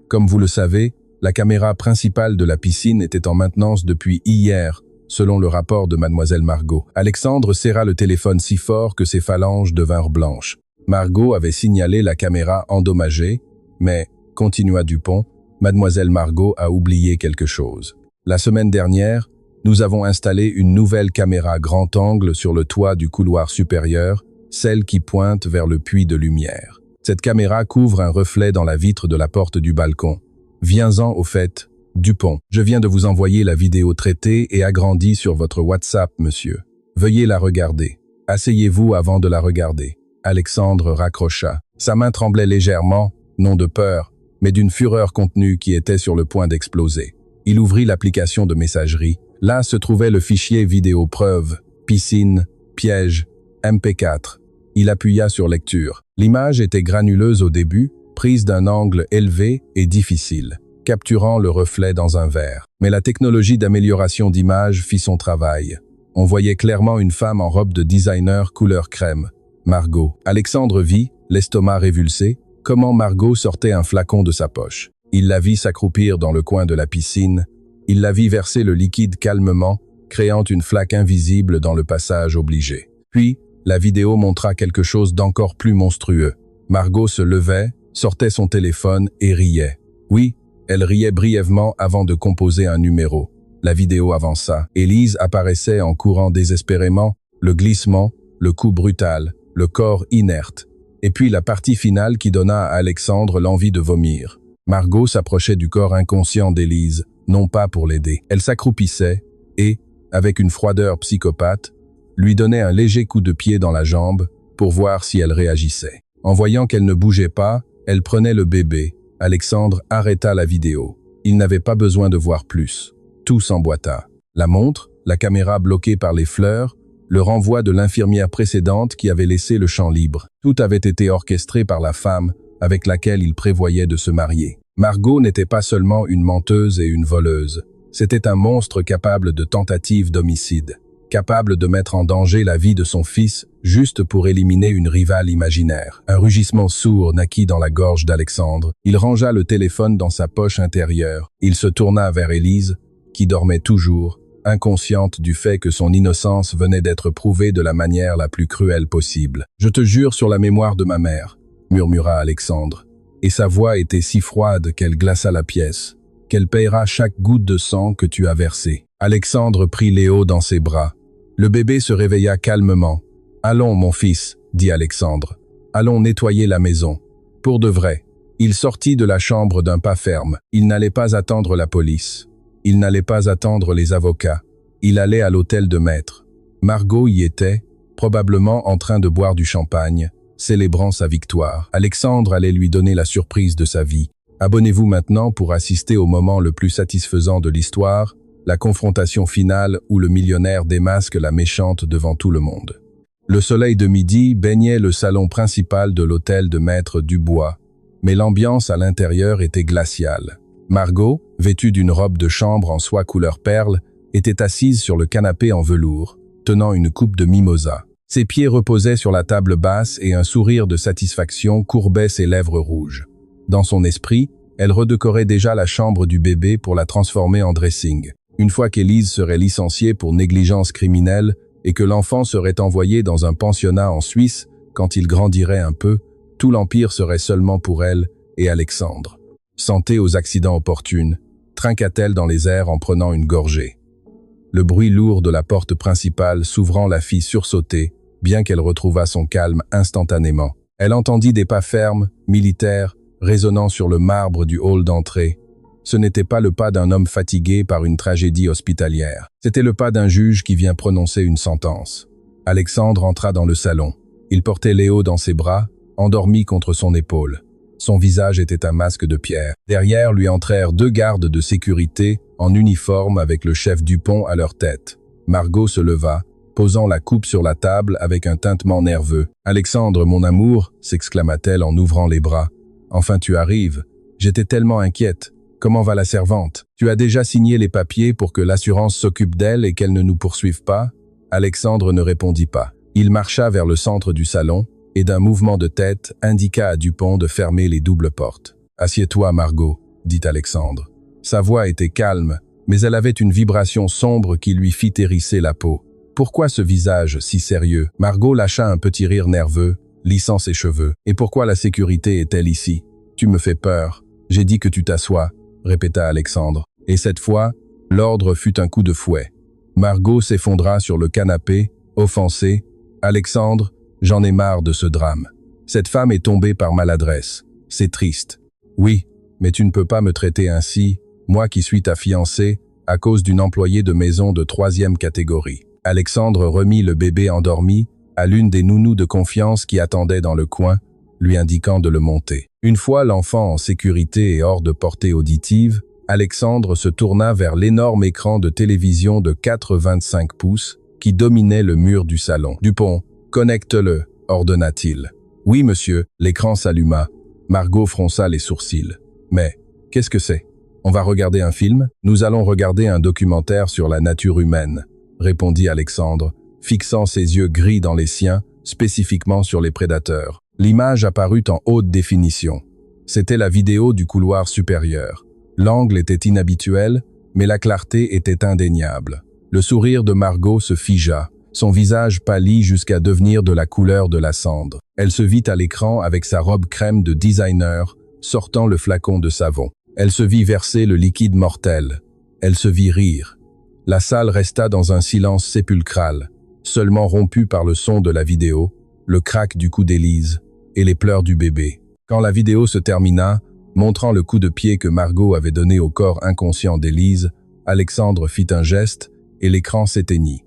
Comme vous le savez, la caméra principale de la piscine était en maintenance depuis hier, selon le rapport de mademoiselle Margot. Alexandre serra le téléphone si fort que ses phalanges devinrent blanches. Margot avait signalé la caméra endommagée, mais, continua Dupont, mademoiselle Margot a oublié quelque chose. La semaine dernière, nous avons installé une nouvelle caméra grand angle sur le toit du couloir supérieur, celle qui pointe vers le puits de lumière. Cette caméra couvre un reflet dans la vitre de la porte du balcon. Viens-en au fait, Dupont. Je viens de vous envoyer la vidéo traitée et agrandie sur votre WhatsApp, monsieur. Veuillez la regarder. Asseyez-vous avant de la regarder. Alexandre raccrocha. Sa main tremblait légèrement, non de peur, mais d'une fureur contenue qui était sur le point d'exploser. Il ouvrit l'application de messagerie. Là se trouvait le fichier vidéo preuve, piscine, piège, MP4. Il appuya sur lecture. L'image était granuleuse au début, prise d'un angle élevé et difficile, capturant le reflet dans un verre. Mais la technologie d'amélioration d'image fit son travail. On voyait clairement une femme en robe de designer couleur crème. Margot. Alexandre vit, l'estomac révulsé, comment Margot sortait un flacon de sa poche. Il la vit s'accroupir dans le coin de la piscine. Il la vit verser le liquide calmement, créant une flaque invisible dans le passage obligé. Puis, la vidéo montra quelque chose d'encore plus monstrueux. Margot se levait, sortait son téléphone et riait. Oui, elle riait brièvement avant de composer un numéro. La vidéo avança. Élise apparaissait en courant désespérément, le glissement, le coup brutal, le corps inerte. Et puis la partie finale qui donna à Alexandre l'envie de vomir. Margot s'approchait du corps inconscient d'Élise, non pas pour l'aider. Elle s'accroupissait et, avec une froideur psychopathe, lui donnait un léger coup de pied dans la jambe pour voir si elle réagissait. En voyant qu'elle ne bougeait pas, elle prenait le bébé. Alexandre arrêta la vidéo. Il n'avait pas besoin de voir plus. Tout s'emboîta. La montre, la caméra bloquée par les fleurs, le renvoi de l'infirmière précédente qui avait laissé le champ libre. Tout avait été orchestré par la femme avec laquelle il prévoyait de se marier. Margot n'était pas seulement une menteuse et une voleuse. C'était un monstre capable de tentatives d'homicide, capable de mettre en danger la vie de son fils juste pour éliminer une rivale imaginaire. Un rugissement sourd naquit dans la gorge d'Alexandre. Il rangea le téléphone dans sa poche intérieure. Il se tourna vers Élise, qui dormait toujours, inconsciente du fait que son innocence venait d'être prouvée de la manière la plus cruelle possible. « Je te jure sur la mémoire de ma mère », murmura Alexandre, et sa voix était si froide qu'elle glaça la pièce, qu'elle paiera chaque goutte de sang que tu as versée. Alexandre prit Léo dans ses bras. Le bébé se réveilla calmement. « Allons, mon fils, » dit Alexandre. « Allons nettoyer la maison. » Pour de vrai. Il sortit de la chambre d'un pas ferme. Il n'allait pas attendre la police. Il n'allait pas attendre les avocats. Il allait à l'hôtel de maître. Margot y était, probablement en train de boire du champagne, célébrant sa victoire. Alexandre allait lui donner la surprise de sa vie. Abonnez-vous maintenant pour assister au moment le plus satisfaisant de l'histoire, la confrontation finale où le millionnaire démasque la méchante devant tout le monde. Le soleil de midi baignait le salon principal de l'hôtel de maître Dubois, mais l'ambiance à l'intérieur était glaciale. Margot, vêtue d'une robe de chambre en soie couleur perle, était assise sur le canapé en velours, tenant une coupe de mimosa. Ses pieds reposaient sur la table basse et un sourire de satisfaction courbait ses lèvres rouges. Dans son esprit, elle redécorait déjà la chambre du bébé pour la transformer en dressing. Une fois qu'Élise serait licenciée pour négligence criminelle et que l'enfant serait envoyé dans un pensionnat en Suisse, quand il grandirait un peu, tout l'empire serait seulement pour elle et Alexandre. Santé aux accidents opportunes, trinqua-t-elle dans les airs en prenant une gorgée. Le bruit lourd de la porte principale s'ouvrant la fit sursauter, bien qu'elle retrouvât son calme instantanément. Elle entendit des pas fermes, militaires, résonnant sur le marbre du hall d'entrée. Ce n'était pas le pas d'un homme fatigué par une tragédie hospitalière. C'était le pas d'un juge qui vient prononcer une sentence. Alexandre entra dans le salon. Il portait Léo dans ses bras, endormi contre son épaule. Son visage était un masque de pierre. Derrière lui entrèrent 2 gardes de sécurité en uniforme avec le chef Dupont à leur tête. Margot se leva, posant la coupe sur la table avec un tintement nerveux. « Alexandre, mon amour !» s'exclama-t-elle en ouvrant les bras. « Enfin tu arrives. J'étais tellement inquiète. Comment va la servante? Tu as déjà signé les papiers pour que l'assurance s'occupe d'elle et qu'elle ne nous poursuive pas ?» Alexandre ne répondit pas. Il marcha vers le centre du salon et d'un mouvement de tête indiqua à Dupont de fermer les doubles portes. « Assieds-toi, Margot », dit Alexandre. Sa voix était calme, mais elle avait une vibration sombre qui lui fit hérisser la peau. Pourquoi ce visage si sérieux? Margot lâcha un petit rire nerveux, lissant ses cheveux. « Et pourquoi la sécurité est-elle ici? Tu me fais peur. J'ai dit que tu t'assoies, » répéta Alexandre. Et cette fois, l'ordre fut un coup de fouet. Margot s'effondra sur le canapé, offensée. « Alexandre, j'en ai marre de ce drame. Cette femme est tombée par maladresse. C'est triste. Oui, mais tu ne peux pas me traiter ainsi, moi qui suis ta fiancée, à cause d'une employée de maison de 3e catégorie. » Alexandre remit le bébé endormi à l'une des nounous de confiance qui attendait dans le coin, lui indiquant de le monter. Une fois l'enfant en sécurité et hors de portée auditive, Alexandre se tourna vers l'énorme écran de télévision de 4,25 pouces qui dominait le mur du salon. « Dupont, connecte-le », ordonna-t-il. « Oui, monsieur », l'écran s'alluma. Margot fronça les sourcils. « Mais, qu'est-ce que c'est? On va regarder un film? Nous allons regarder un documentaire sur la nature humaine, » répondit Alexandre, fixant ses yeux gris dans les siens, spécifiquement sur les prédateurs. L'image apparut en haute définition. C'était la vidéo du couloir supérieur. L'angle était inhabituel, mais la clarté était indéniable. Le sourire de Margot se figea, son visage pâlit jusqu'à devenir de la couleur de la cendre. Elle se vit à l'écran avec sa robe crème de designer, sortant le flacon de savon. Elle se vit verser le liquide mortel. Elle se vit rire. La salle resta dans un silence sépulcral, seulement rompu par le son de la vidéo, le crack du cou d'Élise et les pleurs du bébé. Quand la vidéo se termina, montrant le coup de pied que Margot avait donné au corps inconscient d'Élise, Alexandre fit un geste et l'écran s'éteignit.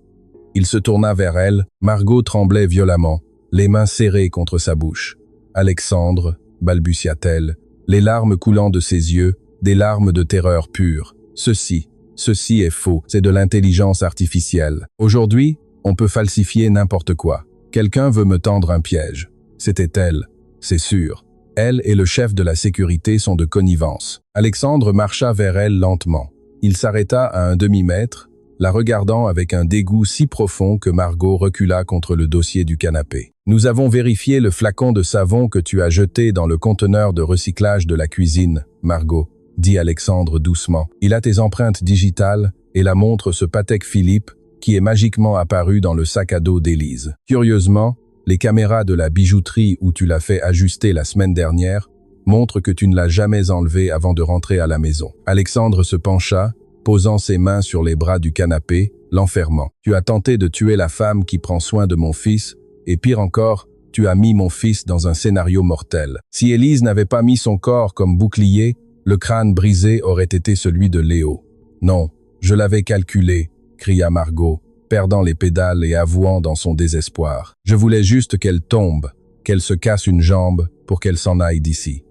Il se tourna vers elle, Margot tremblait violemment, les mains serrées contre sa bouche. « Alexandre », balbutia-t-elle, les larmes coulant de ses yeux, des larmes de terreur pure. « Ceci est faux, c'est de l'intelligence artificielle. Aujourd'hui, on peut falsifier n'importe quoi. Quelqu'un veut me tendre un piège. C'était elle, c'est sûr. Elle et le chef de la sécurité sont de connivence. » Alexandre marcha vers elle lentement. Il s'arrêta à un demi-mètre, la regardant avec un dégoût si profond que Margot recula contre le dossier du canapé. « Nous avons vérifié le flacon de savon que tu as jeté dans le conteneur de recyclage de la cuisine, Margot, » dit Alexandre doucement. « Il a tes empreintes digitales et la montre ce Patek Philippe qui est magiquement apparu dans le sac à dos d'Élise. Curieusement, les caméras de la bijouterie où tu l'as fait ajuster la semaine dernière montrent que tu ne l'as jamais enlevé avant de rentrer à la maison. » Alexandre se pencha, posant ses mains sur les bras du canapé, l'enfermant. « Tu as tenté de tuer la femme qui prend soin de mon fils, et pire encore, tu as mis mon fils dans un scénario mortel. Si Élise n'avait pas mis son corps comme bouclier, le crâne brisé aurait été celui de Léo. »« Non, je l'avais calculé », cria Margot, perdant les pédales et avouant dans son désespoir. « Je voulais juste qu'elle tombe, qu'elle se casse une jambe pour qu'elle s'en aille d'ici.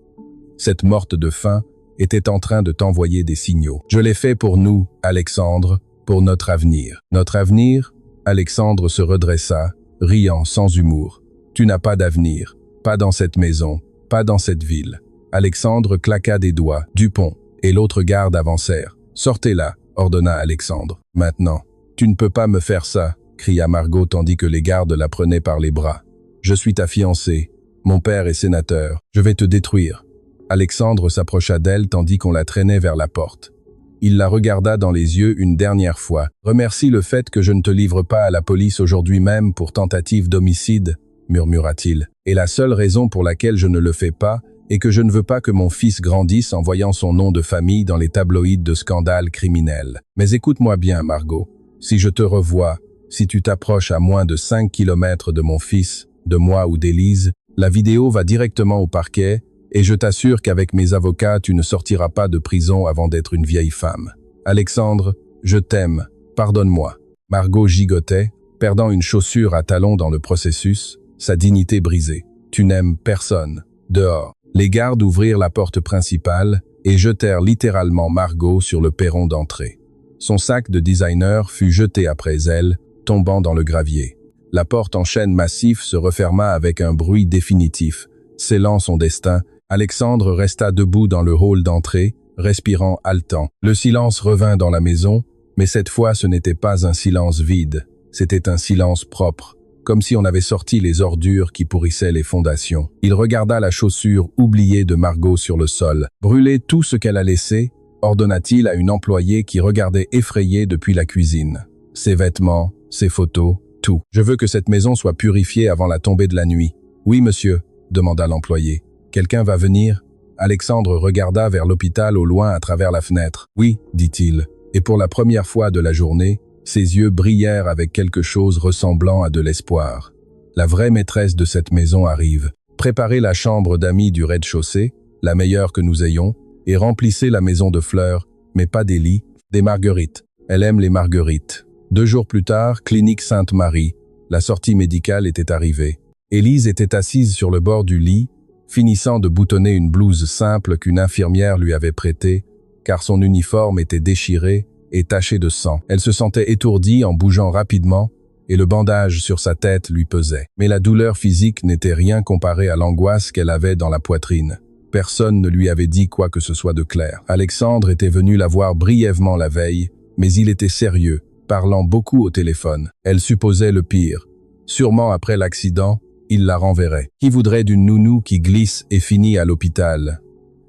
Cette morte de faim était en train de t'envoyer des signaux. Je l'ai fait pour nous, Alexandre, pour notre avenir. » « Notre avenir ?» Alexandre se redressa, riant sans humour. « Tu n'as pas d'avenir, pas dans cette maison, pas dans cette ville. » Alexandre claqua des doigts. Dupont et l'autre garde avancèrent. « Sortez-la » ordonna Alexandre. « Maintenant. »« Tu ne peux pas me faire ça » cria Margot tandis que les gardes la prenaient par les bras. « Je suis ta fiancée. Mon père est sénateur. Je vais te détruire. » Alexandre s'approcha d'elle tandis qu'on la traînait vers la porte. Il la regarda dans les yeux une dernière fois. « Remercie le fait que je ne te livre pas à la police aujourd'hui même pour tentative d'homicide, » murmura-t-il. « Et la seule raison pour laquelle je ne le fais pas est que je ne veux pas que mon fils grandisse en voyant son nom de famille dans les tabloïds de scandales criminels. Mais écoute-moi bien, Margot. Si je te revois, si tu t'approches à moins de 5 kilomètres de mon fils, de moi ou d'Élise, la vidéo va directement au parquet et je t'assure qu'avec mes avocats, tu ne sortiras pas de prison avant d'être une vieille femme. Alexandre, je t'aime, pardonne-moi. » Margot gigotait, perdant une chaussure à talons dans le processus, sa dignité brisée. Tu n'aimes personne. Dehors. Les gardes ouvrirent la porte principale et jetèrent littéralement Margot sur le perron d'entrée. Son sac de designer fut jeté après elle, tombant dans le gravier. La porte en chêne massif se referma avec un bruit définitif. Scellant son destin, Alexandre resta debout dans le hall d'entrée, respirant haletant. Le silence revint dans la maison, mais cette fois ce n'était pas un silence vide, c'était un silence propre, comme si on avait sorti les ordures qui pourrissaient les fondations. Il regarda la chaussure oubliée de Margot sur le sol. « Brûlez tout ce qu'elle a laissé », ordonna-t-il à une employée qui regardait effrayée depuis la cuisine. « Ses vêtements, ses photos, tout. Je veux que cette maison soit purifiée avant la tombée de la nuit. »« Oui, monsieur », demanda l'employé. « Quelqu'un va venir ?» Alexandre regarda vers l'hôpital au loin à travers la fenêtre. « Oui », dit-il, et pour la première fois de la journée, ses yeux brillèrent avec quelque chose ressemblant à de l'espoir. La vraie maîtresse de cette maison arrive. Préparez la chambre d'amis du rez-de-chaussée, la meilleure que nous ayons, et remplissez la maison de fleurs, mais pas des lits, des marguerites. Elle aime les marguerites. 2 jours plus tard, clinique Sainte-Marie. La sortie médicale était arrivée. Élise était assise sur le bord du lit, finissant de boutonner une blouse simple qu'une infirmière lui avait prêtée, car son uniforme était déchiré et taché de sang. Elle se sentait étourdie en bougeant rapidement, et le bandage sur sa tête lui pesait. Mais la douleur physique n'était rien comparée à l'angoisse qu'elle avait dans la poitrine. Personne ne lui avait dit quoi que ce soit de clair. Alexandre était venu la voir brièvement la veille, mais il était sérieux, parlant beaucoup au téléphone. Elle supposait le pire. Sûrement après l'accident, il la renverrait. Qui voudrait d'une nounou qui glisse et finit à l'hôpital?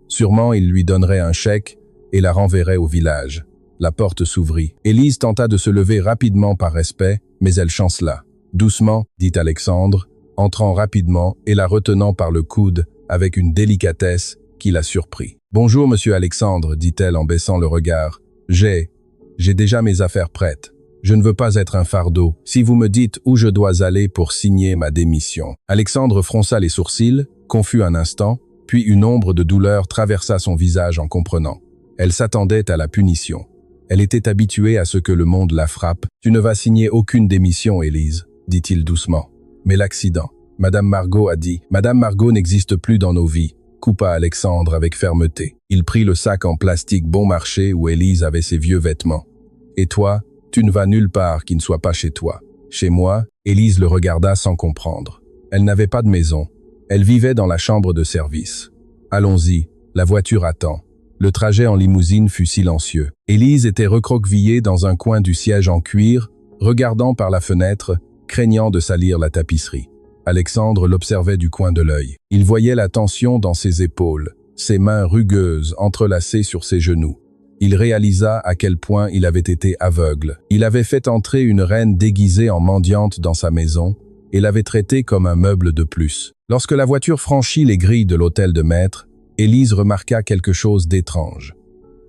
Sûrement il lui donnerait un chèque et la renverrait au village. La porte s'ouvrit. Élise tenta de se lever rapidement par respect, mais elle chancela. « Doucement », dit Alexandre, entrant rapidement et la retenant par le coude avec une délicatesse qui la surprit. « Bonjour, monsieur Alexandre », dit-elle en baissant le regard. « J'ai déjà mes affaires prêtes. Je ne veux pas être un fardeau. Si vous me dites où je dois aller pour signer ma démission. » Alexandre fronça les sourcils, confus un instant, puis une ombre de douleur traversa son visage en comprenant. Elle s'attendait à la punition. Elle était habituée à ce que le monde la frappe. « Tu ne vas signer aucune démission, Élise, » dit-il doucement. « Mais l'accident. Madame Margot a dit. Madame Margot n'existe plus dans nos vies, » coupa Alexandre avec fermeté. Il prit le sac en plastique bon marché où Élise avait ses vieux vêtements. « Et toi, tu ne vas nulle part qui ne soit pas chez toi. » « Chez moi ?» Élise le regarda sans comprendre. Elle n'avait pas de maison. Elle vivait dans la chambre de service. « Allons-y, la voiture attend. » Le trajet en limousine fut silencieux. Élise était recroquevillée dans un coin du siège en cuir, regardant par la fenêtre, craignant de salir la tapisserie. Alexandre l'observait du coin de l'œil. Il voyait la tension dans ses épaules, ses mains rugueuses entrelacées sur ses genoux. Il réalisa à quel point il avait été aveugle. Il avait fait entrer une reine déguisée en mendiante dans sa maison et l'avait traitée comme un meuble de plus. Lorsque la voiture franchit les grilles de l'hôtel de maître, Élise remarqua quelque chose d'étrange.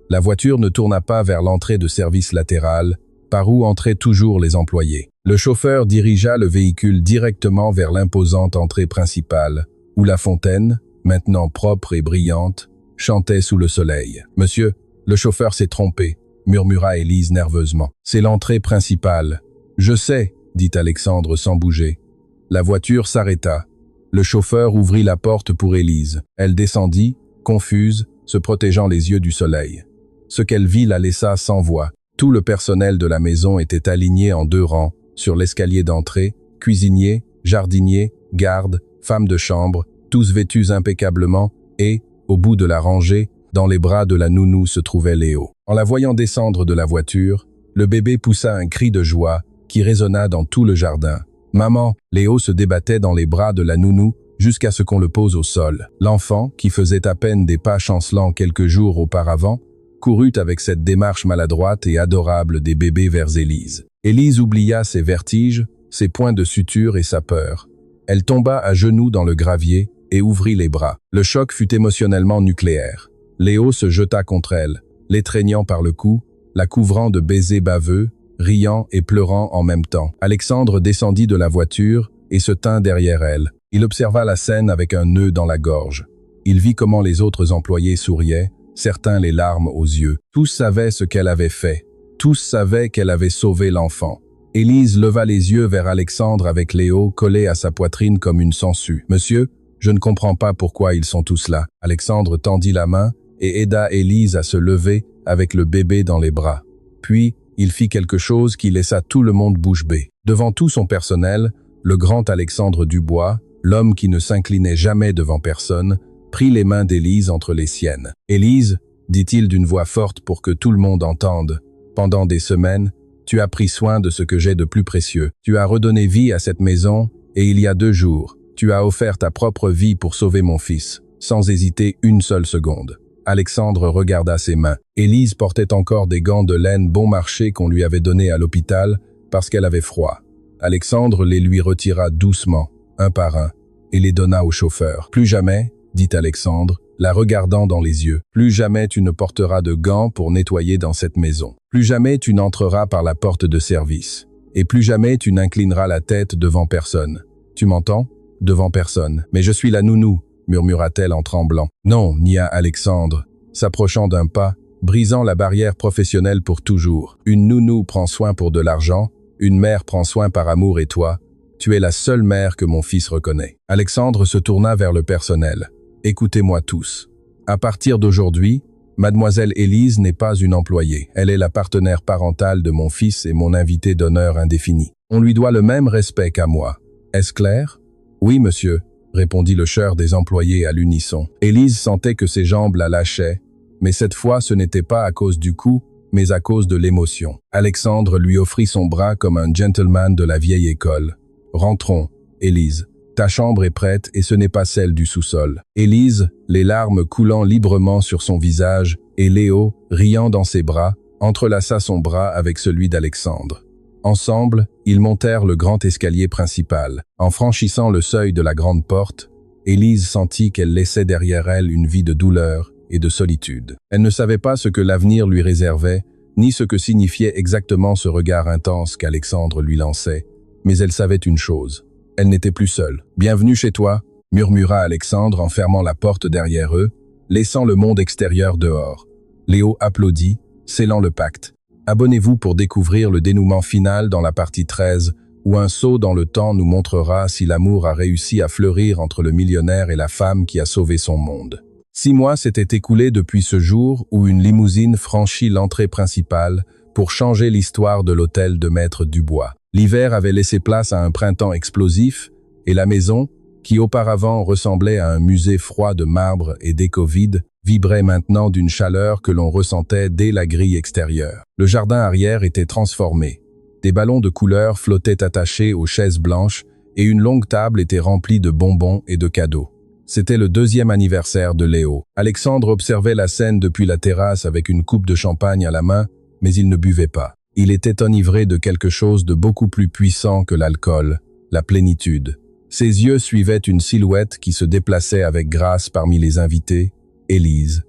La voiture ne tourna pas vers l'entrée de service latérale, par où entraient toujours les employés. Le chauffeur dirigea le véhicule directement vers l'imposante entrée principale, où la fontaine, maintenant propre et brillante, chantait sous le soleil. « Monsieur, le chauffeur s'est trompé », murmura Élise nerveusement. « C'est l'entrée principale. »« Je sais », dit Alexandre sans bouger. La voiture s'arrêta. Le chauffeur ouvrit la porte pour Élise. Elle descendit, confuse, se protégeant les yeux du soleil. Ce qu'elle vit la laissa sans voix. Tout le personnel de la maison était aligné en 2 rangs, sur l'escalier d'entrée, cuisiniers, jardiniers, gardes, femmes de chambre, tous vêtus impeccablement, et, au bout de la rangée, dans les bras de la nounou se trouvait Léo. En la voyant descendre de la voiture, le bébé poussa un cri de joie qui résonna dans tout le jardin. « Maman !» Léo se débattait dans les bras de la nounou jusqu'à ce qu'on le pose au sol. L'enfant, qui faisait à peine des pas chancelants quelques jours auparavant, courut avec cette démarche maladroite et adorable des bébés vers Élise. Élise oublia ses vertiges, ses points de suture et sa peur. Elle tomba à genoux dans le gravier et ouvrit les bras. Le choc fut émotionnellement nucléaire. Léo se jeta contre elle, l'étreignant par le cou, la couvrant de baisers baveux, riant et pleurant en même temps. Alexandre descendit de la voiture et se tint derrière elle. Il observa la scène avec un nœud dans la gorge. Il vit comment les autres employés souriaient, certains les larmes aux yeux. Tous savaient ce qu'elle avait fait. Tous savaient qu'elle avait sauvé l'enfant. Élise leva les yeux vers Alexandre avec Léo collé à sa poitrine comme une sangsue. « Monsieur ?» Je ne comprends pas pourquoi ils sont tous là. Alexandre tendit la main et aida Élise à se lever avec le bébé dans les bras. Puis, il fit quelque chose qui laissa tout le monde bouche bée. Devant tout son personnel, le grand Alexandre Dubois, l'homme qui ne s'inclinait jamais devant personne, prit les mains d'Élise entre les siennes. « Élise, dit-il d'une voix forte pour que tout le monde entende, pendant des semaines, tu as pris soin de ce que j'ai de plus précieux. Tu as redonné vie à cette maison et il y a 2 jours, tu as offert ta propre vie pour sauver mon fils, sans hésiter une seule seconde. » Alexandre regarda ses mains. Élise portait encore des gants de laine bon marché qu'on lui avait donnés à l'hôpital parce qu'elle avait froid. Alexandre les lui retira doucement, un par un, et les donna au chauffeur. « Plus jamais, dit Alexandre, la regardant dans les yeux, plus jamais tu ne porteras de gants pour nettoyer dans cette maison. Plus jamais tu n'entreras par la porte de service. Et plus jamais tu n'inclineras la tête devant personne. Tu m'entends? Devant personne. Mais je suis la nounou, murmura-t-elle en tremblant. Non, nia Alexandre, s'approchant d'un pas, brisant la barrière professionnelle pour toujours. Une nounou prend soin pour de l'argent, une mère prend soin par amour et toi, tu es la seule mère que mon fils reconnaît. Alexandre se tourna vers le personnel. Écoutez-moi tous. À partir d'aujourd'hui, Mademoiselle Élise n'est pas une employée. Elle est la partenaire parentale de mon fils et mon invitée d'honneur indéfini. On lui doit le même respect qu'à moi. Est-ce clair? Oui, monsieur, répondit le chœur des employés à l'unisson. Élise sentait que ses jambes la lâchaient, mais cette fois ce n'était pas à cause du coup, mais à cause de l'émotion. Alexandre lui offrit son bras comme un gentleman de la vieille école. Rentrons, Élise. Ta chambre est prête et ce n'est pas celle du sous-sol. Élise, les larmes coulant librement sur son visage, et Léo, riant dans ses bras, entrelaça son bras avec celui d'Alexandre. Ensemble, ils montèrent le grand escalier principal. En franchissant le seuil de la grande porte, Élise sentit qu'elle laissait derrière elle une vie de douleur et de solitude. Elle ne savait pas ce que l'avenir lui réservait, ni ce que signifiait exactement ce regard intense qu'Alexandre lui lançait, mais elle savait une chose. Elle n'était plus seule. « Bienvenue chez toi », murmura Alexandre en fermant la porte derrière eux, laissant le monde extérieur dehors. Léo applaudit, scellant le pacte. Abonnez-vous pour découvrir le dénouement final dans la partie 13, où un saut dans le temps nous montrera si l'amour a réussi à fleurir entre le millionnaire et la femme qui a sauvé son monde. 6 mois s'étaient écoulés depuis ce jour où une limousine franchit l'entrée principale pour changer l'histoire de l'hôtel de Maître Dubois. L'hiver avait laissé place à un printemps explosif et la maison, qui auparavant ressemblait à un musée froid de marbre et d'écho vide, vibrait maintenant d'une chaleur que l'on ressentait dès la grille extérieure. Le jardin arrière était transformé. Des ballons de couleurs flottaient attachés aux chaises blanches et une longue table était remplie de bonbons et de cadeaux. C'était le 2e anniversaire de Léo. Alexandre observait la scène depuis la terrasse avec une coupe de champagne à la main, mais il ne buvait pas. Il était enivré de quelque chose de beaucoup plus puissant que l'alcool, la plénitude. Ses yeux suivaient une silhouette qui se déplaçait avec grâce parmi les invités, Élise.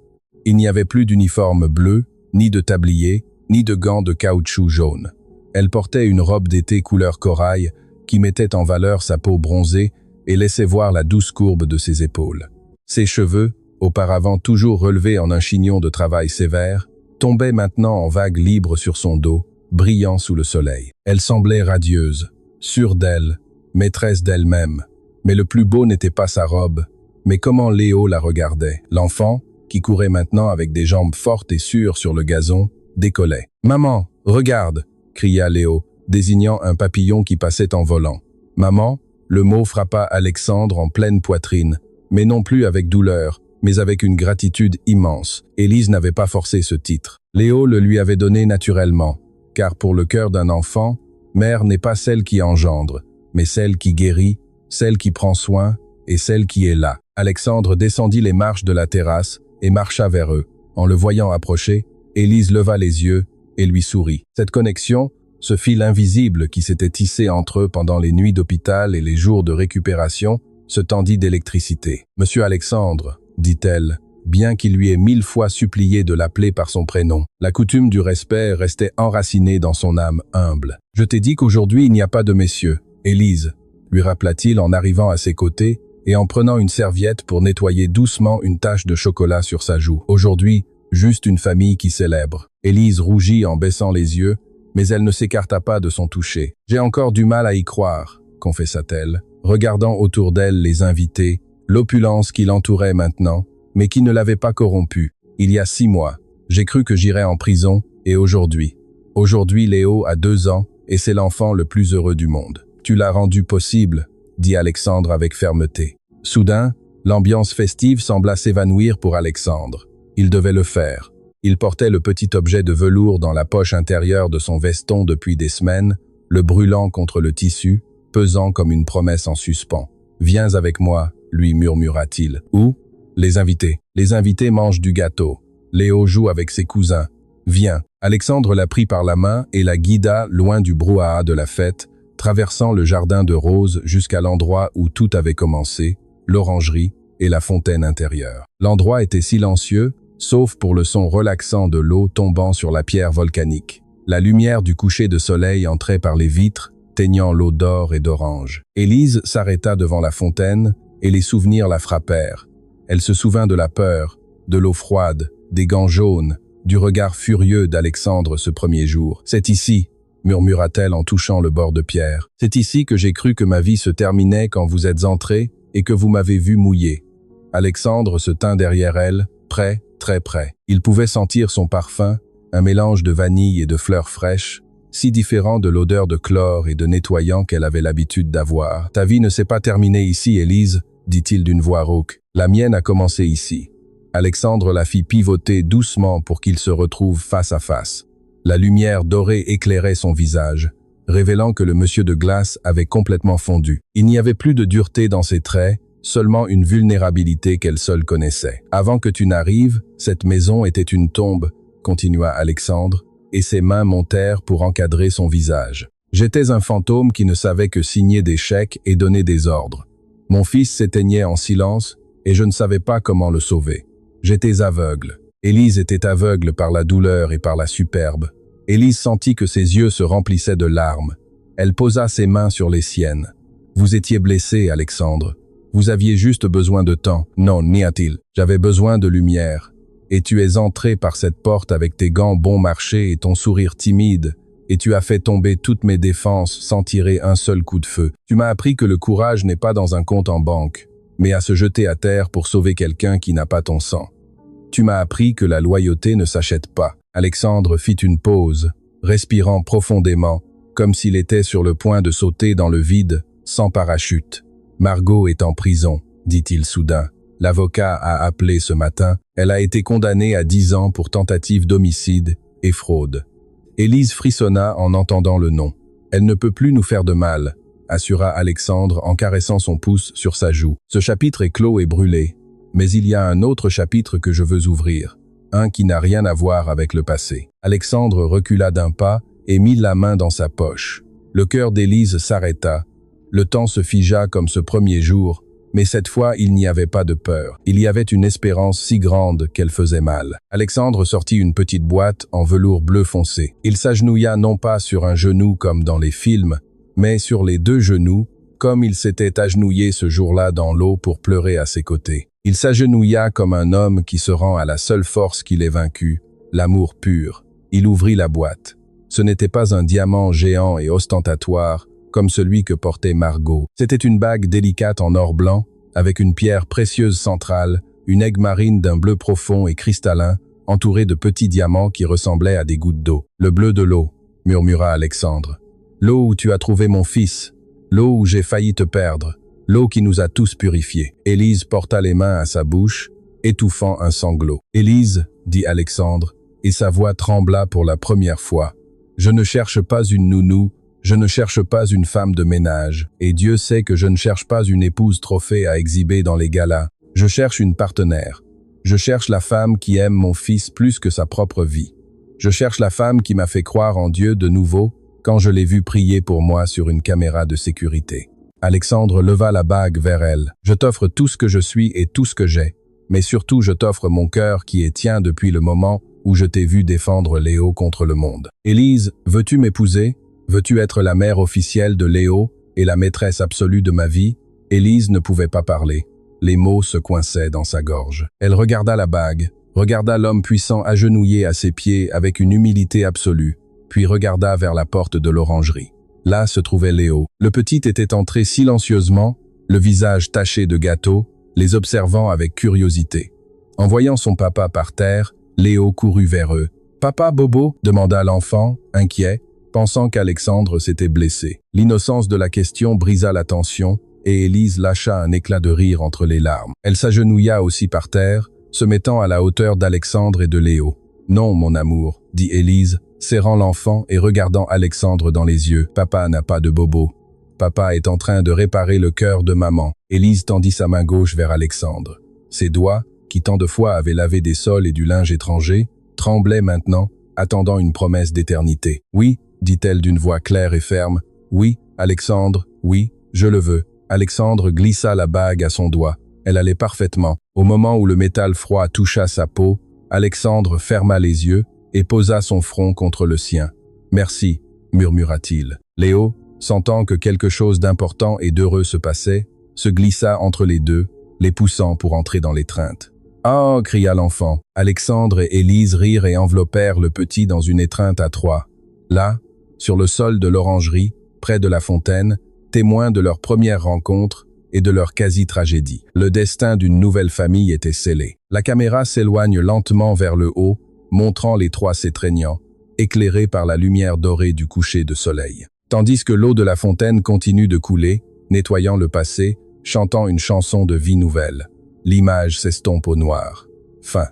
Il n'y avait plus d'uniforme bleu, ni de tablier, ni de gants de caoutchouc jaune. Elle portait une robe d'été couleur corail qui mettait en valeur sa peau bronzée et laissait voir la douce courbe de ses épaules. Ses cheveux, auparavant toujours relevés en un chignon de travail sévère, tombaient maintenant en vagues libres sur son dos, brillant sous le soleil. Elle semblait radieuse, sûre d'elle, maîtresse d'elle-même. Mais le plus beau n'était pas sa robe, mais comment Léo la regardait. L'enfant, qui courait maintenant avec des jambes fortes et sûres sur le gazon, décollait. « Maman, regarde !» cria Léo, désignant un papillon qui passait en volant. « Maman !» Le mot frappa Alexandre en pleine poitrine, mais non plus avec douleur, mais avec une gratitude immense. Élise n'avait pas forcé ce titre. Léo le lui avait donné naturellement, car pour le cœur d'un enfant, mère n'est pas celle qui engendre, mais celle qui guérit, celle qui prend soin et celle qui est là. Alexandre descendit les marches de la terrasse et marcha vers eux. En le voyant approcher, Élise leva les yeux et lui sourit. Cette connexion, ce fil invisible qui s'était tissé entre eux pendant les nuits d'hôpital et les jours de récupération, se tendit d'électricité. « Monsieur Alexandre », dit-elle, bien qu'il lui ait 1000 fois supplié de l'appeler par son prénom. La coutume du respect restait enracinée dans son âme humble. « Je t'ai dit qu'aujourd'hui il n'y a pas de messieurs, Élise », lui rappela-t-il en arrivant à ses côtés et en prenant une serviette pour nettoyer doucement une tache de chocolat sur sa joue. « Aujourd'hui, juste une famille qui célèbre. » Élise rougit en baissant les yeux, mais elle ne s'écarta pas de son toucher. « J'ai encore du mal à y croire », confessa-t-elle, regardant autour d'elle les invités, l'opulence qui l'entourait maintenant, mais qui ne l'avait pas corrompu. Il y a 6 mois, j'ai cru que j'irais en prison, et aujourd'hui. Aujourd'hui, Léo a 2 ans, et c'est l'enfant le plus heureux du monde. Tu l'as rendu possible, dit Alexandre avec fermeté. Soudain, l'ambiance festive sembla s'évanouir pour Alexandre. Il devait le faire. Il portait le petit objet de velours dans la poche intérieure de son veston depuis des semaines, le brûlant contre le tissu, pesant comme une promesse en suspens. « Viens avec moi », lui murmura-t-il. « Où ?»« Les invités. Les invités mangent du gâteau. Léo joue avec ses cousins. Viens. » Alexandre la prit par la main et la guida loin du brouhaha de la fête, traversant le jardin de roses jusqu'à l'endroit où tout avait commencé, l'orangerie et la fontaine intérieure. L'endroit était silencieux, sauf pour le son relaxant de l'eau tombant sur la pierre volcanique. La lumière du coucher de soleil entrait par les vitres, teignant l'eau d'or et d'orange. Élise s'arrêta devant la fontaine, et les souvenirs la frappèrent. Elle se souvint de la peur, de l'eau froide, des gants jaunes, du regard furieux d'Alexandre ce premier jour. « C'est ici », murmura-t-elle en touchant le bord de pierre. « C'est ici que j'ai cru que ma vie se terminait quand vous êtes entré et que vous m'avez vu mouiller. » Alexandre se tint derrière elle, près, très près. Il pouvait sentir son parfum, un mélange de vanille et de fleurs fraîches, si différent de l'odeur de chlore et de nettoyant qu'elle avait l'habitude d'avoir. « Ta vie ne s'est pas terminée ici, Élise, » dit-il d'une voix rauque. « La mienne a commencé ici. » Alexandre la fit pivoter doucement pour qu'ils se retrouvent face à face. La lumière dorée éclairait son visage, révélant que le monsieur de glace avait complètement fondu. Il n'y avait plus de dureté dans ses traits, seulement une vulnérabilité qu'elle seule connaissait. « Avant que tu n'arrives, cette maison était une tombe, » continua Alexandre, et ses mains montèrent pour encadrer son visage. « J'étais un fantôme qui ne savait que signer des chèques et donner des ordres. Mon fils s'éteignait en silence, et je ne savais pas comment le sauver. J'étais aveugle. » Élise était aveugle par la douleur et par la superbe. Élise sentit que ses yeux se remplissaient de larmes. Elle posa ses mains sur les siennes. « Vous étiez blessé, Alexandre. Vous aviez juste besoin de temps. »« Non, n'y a-t-il. J'avais besoin de lumière. Et tu es entré par cette porte avec tes gants bon marché et ton sourire timide, et tu as fait tomber toutes mes défenses sans tirer un seul coup de feu. Tu m'as appris que le courage n'est pas dans un compte en banque, mais à se jeter à terre pour sauver quelqu'un qui n'a pas ton sang. Tu m'as appris que la loyauté ne s'achète pas. » Alexandre fit une pause, respirant profondément, comme s'il était sur le point de sauter dans le vide, sans parachute. « Margot est en prison, » dit-il soudain. « L'avocat a appelé ce matin. Elle a été condamnée à 10 ans pour tentative d'homicide et fraude. » Élise frissonna en entendant le nom. « Elle ne peut plus nous faire de mal, » assura Alexandre en caressant son pouce sur sa joue. « Ce chapitre est clos et brûlé. Mais il y a un autre chapitre que je veux ouvrir, un qui n'a rien à voir avec le passé. » Alexandre recula d'un pas et mit la main dans sa poche. Le cœur d'Élise s'arrêta. Le temps se figea comme ce premier jour, mais cette fois il n'y avait pas de peur. Il y avait une espérance si grande qu'elle faisait mal. Alexandre sortit une petite boîte en velours bleu foncé. Il s'agenouilla non pas sur un genou comme dans les films, mais sur les 2 genoux, comme il s'était agenouillé ce jour-là dans l'eau pour pleurer à ses côtés. Il s'agenouilla comme un homme qui se rend à la seule force qui l'ait vaincu, l'amour pur. Il ouvrit la boîte. Ce n'était pas un diamant géant et ostentatoire, comme celui que portait Margot. C'était une bague délicate en or blanc, avec une pierre précieuse centrale, une aigue marine d'un bleu profond et cristallin, entourée de petits diamants qui ressemblaient à des gouttes d'eau. « Le bleu de l'eau », murmura Alexandre. « L'eau où tu as trouvé mon fils, l'eau où j'ai failli te perdre. L'eau qui nous a tous purifiés. » Élise porta les mains à sa bouche, étouffant un sanglot. « Élise, » dit Alexandre, et sa voix trembla pour la première fois. « Je ne cherche pas une nounou, je ne cherche pas une femme de ménage, et Dieu sait que je ne cherche pas une épouse trophée à exhiber dans les galas. Je cherche une partenaire. Je cherche la femme qui aime mon fils plus que sa propre vie. Je cherche la femme qui m'a fait croire en Dieu de nouveau quand je l'ai vu prier pour moi sur une caméra de sécurité. » Alexandre leva la bague vers elle. « Je t'offre tout ce que je suis et tout ce que j'ai, mais surtout je t'offre mon cœur qui est tien depuis le moment où je t'ai vu défendre Léo contre le monde. Élise, veux-tu m'épouser? Veux-tu être la mère officielle de Léo et la maîtresse absolue de ma vie ?» Élise ne pouvait pas parler. Les mots se coinçaient dans sa gorge. Elle regarda la bague, regarda l'homme puissant agenouillé à ses pieds avec une humilité absolue, puis regarda vers la porte de l'orangerie. Là se trouvait Léo. Le petit était entré silencieusement, le visage taché de gâteau, les observant avec curiosité. En voyant son papa par terre, Léo courut vers eux. « Papa, Bobo ?» demanda l'enfant, inquiet, pensant qu'Alexandre s'était blessé. L'innocence de la question brisa la tension, et Élise lâcha un éclat de rire entre les larmes. Elle s'agenouilla aussi par terre, se mettant à la hauteur d'Alexandre et de Léo. « Non, mon amour, » dit Élise, serrant l'enfant et regardant Alexandre dans les yeux. « Papa n'a pas de bobo. Papa est en train de réparer le cœur de maman. » Élise tendit sa main gauche vers Alexandre. Ses doigts, qui tant de fois avaient lavé des sols et du linge étranger, tremblaient maintenant, attendant une promesse d'éternité. « Oui, » dit-elle d'une voix claire et ferme. « Oui, Alexandre, oui, je le veux. » Alexandre glissa la bague à son doigt. Elle allait parfaitement. Au moment où le métal froid toucha sa peau, Alexandre ferma les yeux et posa son front contre le sien. « Merci, » murmura-t-il. Léo, sentant que quelque chose d'important et d'heureux se passait, se glissa entre les deux, les poussant pour entrer dans l'étreinte. « Oh !» cria l'enfant. Alexandre et Élise rirent et enveloppèrent le petit dans une étreinte à trois. Là, sur le sol de l'orangerie, près de la fontaine, témoins de leur première rencontre et de leur quasi-tragédie. Le destin d'une nouvelle famille était scellé. La caméra s'éloigne lentement vers le haut, montrant les trois s'étreignant, éclairés par la lumière dorée du coucher de soleil. Tandis que l'eau de la fontaine continue de couler, nettoyant le passé, chantant une chanson de vie nouvelle. L'image s'estompe au noir. Fin.